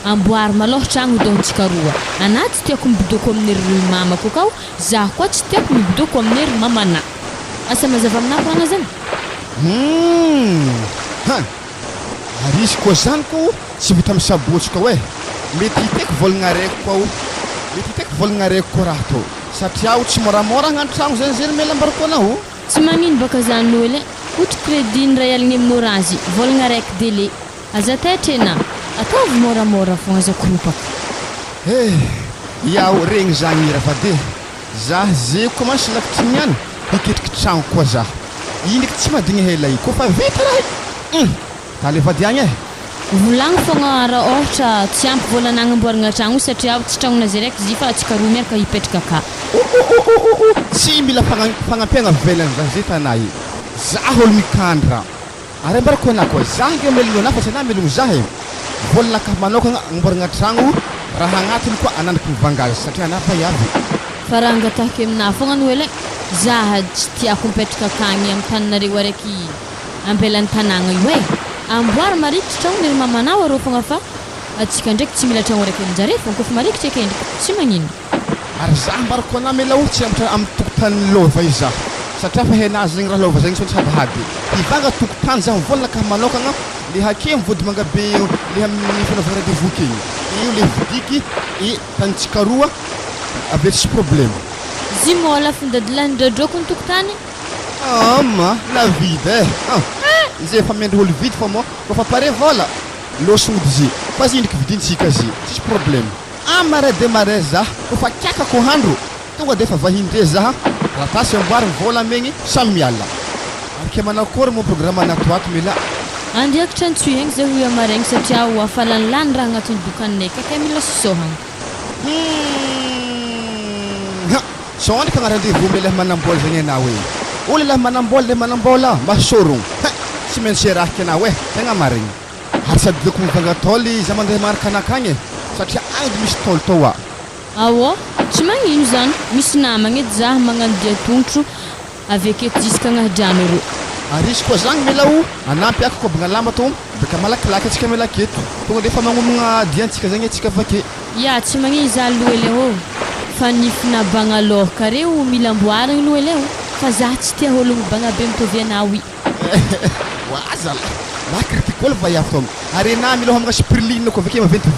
amboary maloha tragno dontsika roa. Anahy tsy tiako mibodoko amin'ny ry mamako akao, zah koa tsy tiako mibodoko amin'ny ry mamana. Asa mazava aminahy korana zany? Ary izy koa zany ko tsy vita amin'ny sabotsy koa hoe mety hiteko volagna raiky koa mety hiteko volagna raiky koa raha tô satria tsy moramora hagnano tragno zany zay mela ambarako anao. Tsy magnino baka zany Noele, outro crédit ny ray aligny amin'ny orange volagna raiky délai. Aza taitra ataovy moramora fogna aza koropaka. Iaho regny zagny raha fa de zah ze koa mantsy lakitry niany hiketriky tragno koa zah iny tsy madigny hela io koa fa vita raha tale vadiagny volagno fogna raha ohatra tsy ampy volana agnamboaragna tragno satria tsy tragnona zay raiky zy fa atsika roa miaraka hipetraka ka. Tsy mila fagnampiagna velany zany zay tanay zah olo mikandra ary ambarako anah koa zah nge melogno anah fa tsy anah melogno zah volana ka manokagna agnamboaragna tragno raha agnatiny koa ananako mivangazy satria anah fa iavy. Fa raha angatahaka aminahy fogna Noele, zah tsy tiako mipetraka akagny amin'ny tananareo araiky ambelan'ny tanàgna io e. Amboary marikitry tragno ny mamanao arô fogna fa atsika ndraiky tsy mila tragno araiky aminjareo fogna kofa marikitry akendriky tsy magnino. Ary zah ambarako anah mila ohatsy amin'ny tokotany lova io zah satria fa hainazy zegny raha lova zegny so tsy hadihady hivanga tokotany zah mivolana ka manokagna le hake mivody mangabe le amin'ny fanaovana devoky igny io le vidiky tanitsika roa avy tsy problème. Zy moa lafindadilany dradroko ny tokotany? Ma la vide zay efa miandry olo vidy fa moa kofa pare vola losonody zy fa zy ndriky vidintsika zy tsisy problème. Mare de mare zah kofa kiakako handro tonga de efa vahindre zah raha tasy amboary vola megny samy miala arike manakory mo programme anatoato mila andiakitra antsoy hegny zay hoy amaregny satria ho afalanilany raha agnatin'ny dokaninay kaka mila sosohagna. So ndrika agnarandevo mela manambola zegny anao hoe olo lahy manambola masorogno tsy maintsy rahaka anao hoe tegna marigny ary sady doko mivangatôly za mandeha maraka anakagny satria agny de misy tôly toa. Awa tsy magnino zany misy namagny edy zah magnano dia tongotro avy aketo jiska agnahidrano rô. Ary izy koa zagny mila o anampy ako kobagna lamba to beka malakilaky atsika mila aketo tonga de efa magnomagna diantsika zagny atsika avake. Ya tsy magnino za Loele ô fa nifina bagna lohaka reo mila amboarigny Loele ô fa za tsy tia ologno bagna be mitovy anao i. Wazala ma critique olo va yaftom ary na mila hamagna spirline ko avake maventy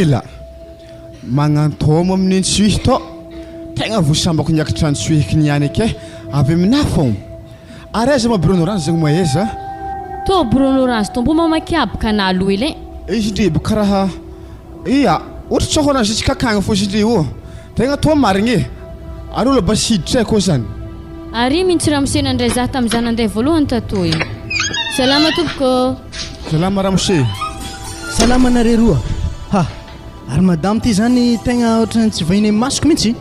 mila magnantomo amin'ny tsuih to tegna vosambako niakatra ny tsuihky niany ake avy aminahy fogna ary aiza ma Bruno Orange zegny moeza to Bruno Orange to mbo mamakiabaka anah Loele izy ndre bo karaha iya ohatra tsy ahoana izy kakagna fô izy ndre io tegna to marigny ary olo basiditra koa zany ary mintsy ramosena ndray zah tamin'izah nandeha voalohany tatoy. Salama tompoko. Salama ramose. Salama nare roa. Ha ary madame ty zany tegna ohatrany tsy vahinay masoko mihitsy.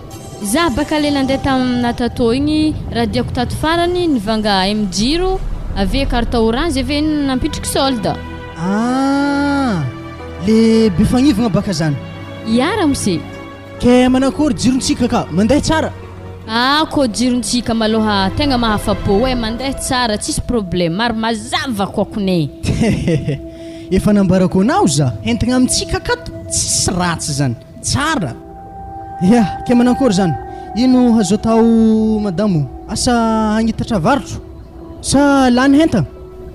Zah baka le nandeha tamina tato igny raha diako tato farany nivanga M-Jiro ave carte orange ave nampitriky solda. Le be fagnivagna baka zany. Ya ramose. Ke manakory jirontsika ka mandeha tsara. Ko jirontsika maloha tegna mahafapo hoe mandeha tsara tsisy problème maro mazava kokone. Efa nambarako anao za entigna amintsika akato tsisy ratsy zany tsara. Ya ke manakory zany ino azo atao madamo asa hagnitatra varotro sa lany henta.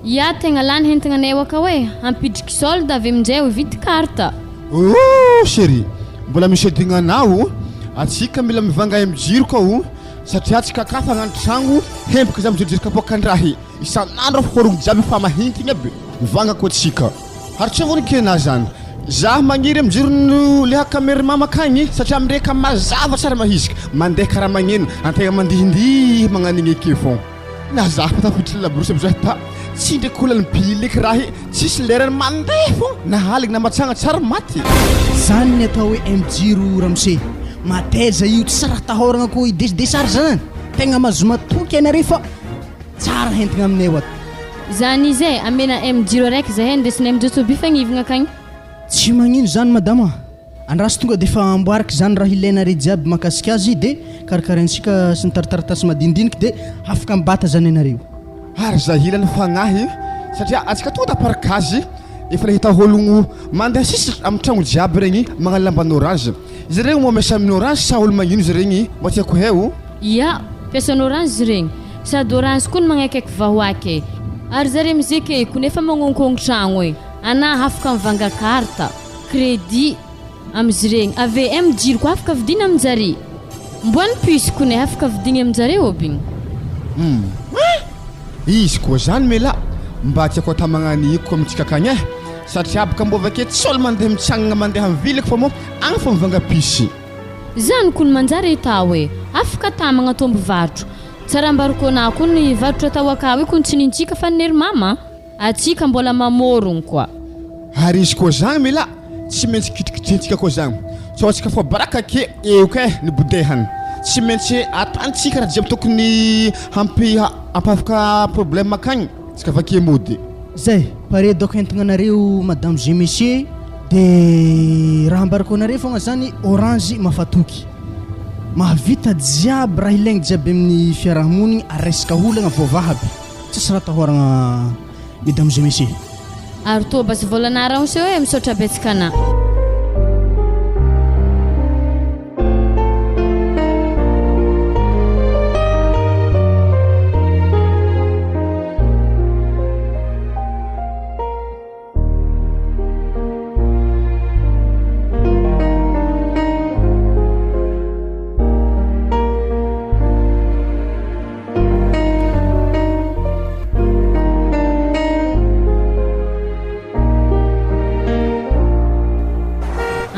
ia tegna lany hentegnanay waka hoe ampidriky solde avy aminjay ho vidy karta. Chéri, mbola misy adignanao atsika mila mivanga amijiro kao satria atsika kafa hagnano tragno hempaka za mijerijeriky apoakan-drahy isan'andro forogno jiaby fa mahintiny aby mivanga ko atsika haritra vonikena zany za magniry amijiro no leha kamery mama akagny satria mireka mazava tsara mahisika mandeha karaha magneno antegna mandihindihy magnanigny ake fô na za fa tafiditry labrosy amizay ta tsy ndraiky olany bileky rahy tsisy lerany mandeha fô nahaligny na matsagna tsara maty zany ny atao hoe amijiro ramose mateza io tsy raha tahoragna ko idesidesary zany tegna mahazo matoky anare fa tsara hentigna aminay ato zany izy e amena amijiro araiky zahay ndesinay amijiro toby fagnivagna akagny tsy magnino zany madama andraso tonga de fa amboariky zany raha ilainare jiaby mahakasika azy de karakaraintsika sy nitaritaratasy madinidiniky de afaka mibata zany anareo ary za ilany fagnahy satria atsika tonga da parakazy efa nahita ologno mandeha sisy amin'ny tragno jiaby regny magnano lambany orange izy regny moa miasa amin'ny orange sa olo magnino izy regny mba tiako heo ia piasany orange izy regny sady orange koa ny magnakaiky vahoaky ary zare mizeky konefa magnonkogno tragno e ana afaka mivanga karta crédit amizy regny ave amijiro koa afaka vidiny aminjare mboany puce kone afaka vidiny aminjare obigny izy koa zany mela mba tiako ata magnaniko amitsika akagny e satria abaka mbo avake tsy olo mandeha mitsagnana mandeha mivilaky fa moa agny fa mivanga pisy zany koa ny manjary ita hoe afaka ta magnato mpivarotro tsara ambarikona koa ny varotro atao aka hoe kontsinintsika fa nery mama atsika mbola mamorogno koa ary izy koa zany mela tsy maintsy kitrikitrentsika koa zany so atsika fa baraka ake eo ka ny bodehany tsy maintsy atantsika raha jiaby tokony ampafaka problème akagny tsika avake mody zay pare doko entegnanareo madame et monsieur de raha ambarako anareo fogna zany orange mafatoky mahavita jiaby raha ilaigny jiaby amin'ny fiarahamonigny aresaka olagna voavaha aby tsisy raha tahoragna mesdames et messieurs ary to basy volanaragno se hoe misaotra betsaka ana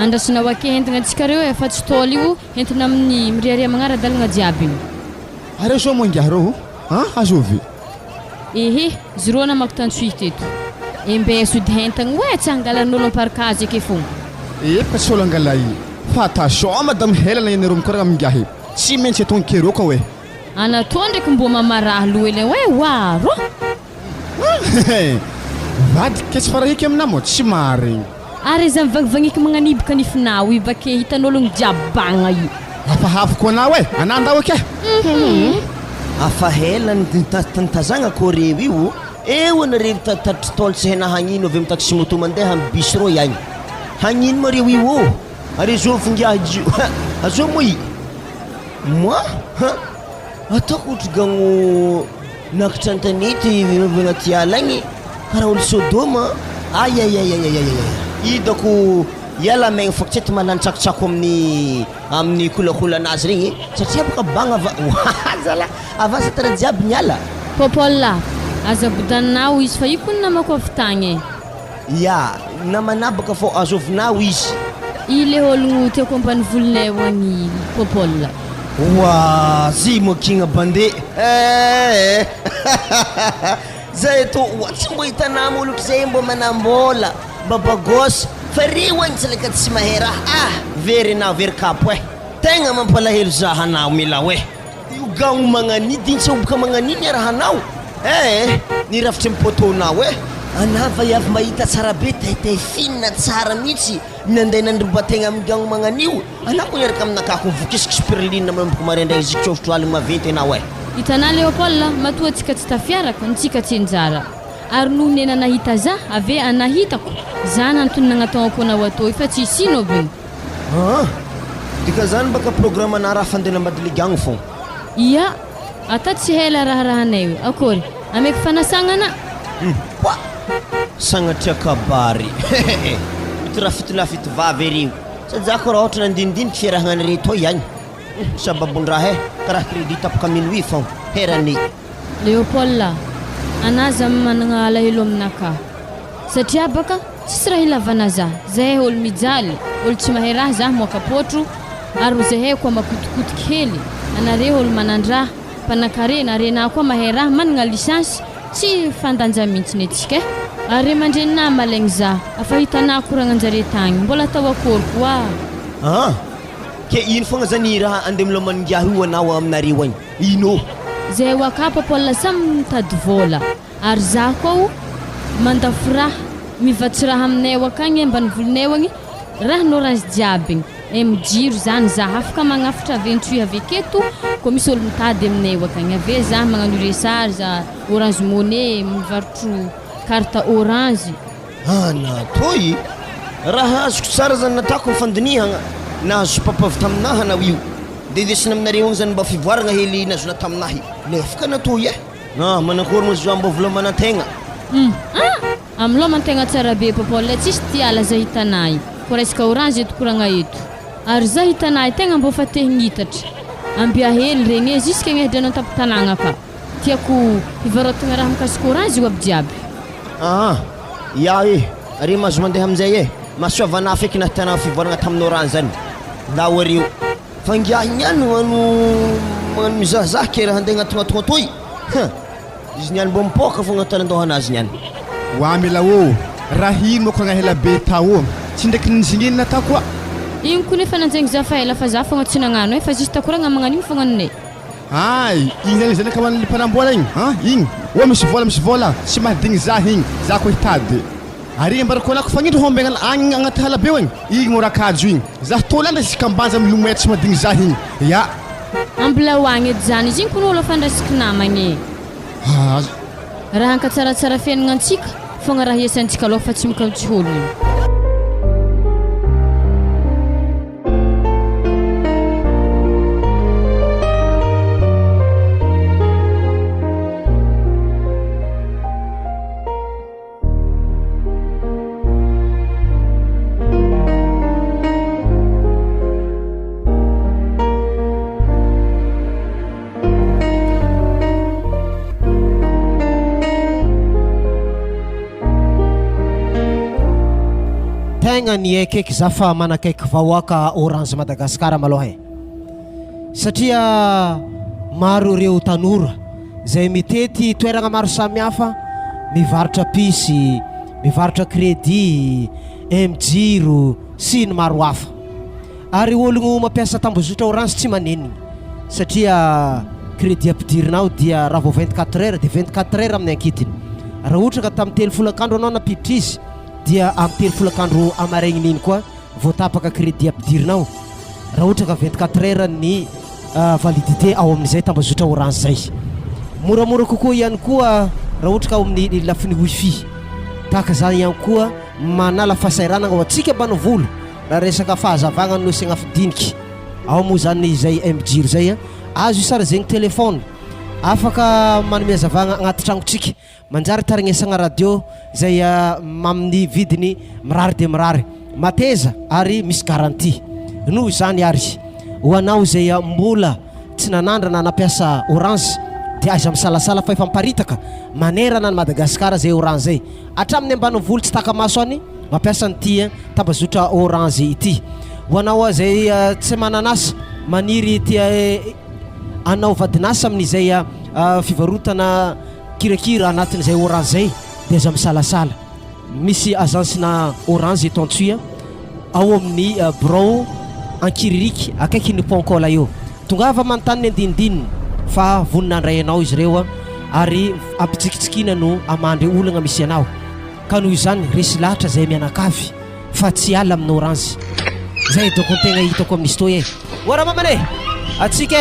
andrasina wake hentigna antsika reo efa tsy tôly io hentina amin'ny miriaria magnara-dalagna jiaby igny areo so moingahy reo azovy ehe zero na makotantsoy teto embeso de hentagna hoe tsy angalan'olo amparakazy ake fogna epaka tsy olo angala i fa attention madame helana ianareo mikoragna mingahy tsy maintsy atonkereo ka hoe anatô ndraiky mbo mamaraha loele hoe waro vadika tsy farahiky aminamo tsy maharegny ary za mivangivagniky magnanibaka nifinao i bake hitan'ologno jiabagna io afahafako anao e anandao ake afa helany tantazagna ko reo io eo anareo tatry tôly tsy haina hagnino avy mitaxi moto mandeha amin'ny bistro ihany hagnino ma reo io ô ary zo fingiahy azo mo i moi ataoko otrigagno nakitra antanety agnaty ala agny karaha olo sodoma idako iala megna fa tsy malantsakitsako amin'ny kolakolanazy regny satria baka bagna zala avasa tara jiaby miala popola azabodanao izy fa io koa namako avy tagny ya namanabaka fô azovinao izy ile ologno tiako ambany volonay hoany popola wa zy mokigna bande zay to tsy mbo hitanamo olo zay mbo manambola babagosy fa reo agny tsy laka tsy mahay raha very anao very kapo e tegna mampalahelo zaha anao mila hoe io gagno magnanidy igny tsy oboka magnaniny rahanao ny rafitry mipotonao e anava iavy mahita tsara be taitay finna tsara mihitsy nandeha nandrobategna amin'ny gagno magnanio anao ko niaraka aminakako mivokisiky spirline mamboko maraindray izy tsofotro aligny maventy anao e hitanao Léopold matoa tsika tsy tafiaraka ntsika tsy njara ary noho nena nahita za ave anahitako za nantony nagnataoko anao atao fa tsy isino be dika zany baka programme na raha fandena madiligango fogna ia ata tsy hela raharahanay akory ameky fanasagnana Kwa sagnatria kabary mitirafitolafity vavy erio sady za koa raha ohatra nandinidiniky fiarahagnany reto ihany sababon-draha karaha crédit tapaka minuit fô herany. Léopold, anaza managna alahelo aminaka satria baka tsisy raha ilavana zahay olo mijaly olo tsy mahay raha zah moakapotro ary zahay koa makotokotiky hely anare olo manandraha mpanakarena arena koa mahay raha managna lisansy tsy fandanja mihitsiny atsika ary mandrenina malaigny za afa hitanà koragnanjare tagny mbola atao akory koa. Ke ino fogna zany raha andeha milomaningiahy io anao aminareo agny ino? Zahay wakapa Paul samy mitady vola ary za koa mandafo raha mivatsy raha aminay wakagny ambanivolinay agny raha noranzy jiaby mijiro zany za afaka magnafatra aventure aveketo koa misy olo mitady aminay wakagny ave za magnano resary za Orange Money mivarotro carte orange. Natoy raha azoko tsara zany natako fandinihagna nahazo papavy taminahy anao io dia desina aminareo zany mba fivoaragna hely nazona taminahy lefaka natoy manakory moa zo mba volomanantegna amlomantegna tsara be Paul tsisy tiala za hitanay ko resaka orange eto koragna eto ary za hitanay tegna mbo fa te hignitatra ambia hely regny jusque gnehdrano tapitanagna ka tiako hivarotagna raha mikasika orange io aby jiaby. Are mazo mandeha amin'izay mahasoavana feky nahitanao fivoaragna tamin'orange zany lao areo fangiahy niany magnano mizahazah ke raha andeha agnatonatoa toy izy niany mbo mipoka fogna tanandoha anazy niany. Wa milao raha ino mo kona hela be tao tsy ndraiky nizinginina ta koa ino koa nefa nanjegny za fa ela fa za fogna tsy nagnano fa juste koragna magnan'igny fogna ninay. Igny zany ka man'ny mpanambola igny igny misy vola tsy mahadigny za igny za koa hitady ary mbarakonako fagnindro hombegna agny agnaty halabe igny igny morakajo igny za tolanda sikambanja milomay tsy mahadigny za igny ambilawagny edy zany izy igny koa olo fandrasiky namagny raha ankatsaratsara fiainagna antsika fogna raha iasantsika aloha fa tsy mikaotsy olo igny. Tegna ny ekaiky za fa manakaiky vahoaka Orange Madagasikara maloha satria maro reo tanora zay mitety toeragna maro samihafa mivarotra pisy mivarotra crédit mijiro sy ny maro hafa ary ologno mampiasa tambazotra Orange tsy manenigny satria crédit ampidirinao dia raha vao 24 heures dia 24 heures amin'ny ankitiny raha ohatra ka tamin'ny 3 folakandro anao napiditra izy dia amin'ny 3 folakandro amaraigny iny koa vao tapaka crédit ampidirinao raha ohatra ka 24 heures ny validité ao amin'izay tambazotra Orange zay moramora kokoa ihany koa raha ohatra ka ao amin'ny lafiny wifi tahaka zany ihany koa manala fahasahiranagna ho antsika mbanivolo raha resaka fahazavagna no asiagna fidiniky ao moa zany zay mijiro zay azo isara zegny telefône afaka manome hazavagna agnaty tragnotsika manjary tarignesagna radio zay amin'ny vidiny mirary de mirary mateza ary misy garantie noho zany ary ho anao zay mbola tsy nanandrana nampiasa Orange dia aiza misalasala fa efa miparitaka manerana ny Madagasikara zay Orange zay hatramin'ny ambanivolo tsy takamaso any mampiasa nyty tambazotra Orange ity ho anao zay tsy mananasa maniry tia anao vadinasa amin'izay fivarotana kirakira anatin'izay Orange zay dia aza misalasala misy agence na Orange eto Antsoia ao amin'ny bureau Ankiririky akaiky ny Ponkola io tongava manontany ny andinidininy fa voninandray anao izy reo ary ampitsikitsikina no amandry olagna misy anao ka noho izany resy lahatra zay mianakavy fa tsy ala amin'ny Orange zay doko tegna hitako amin'ny stoye ora mamane atsika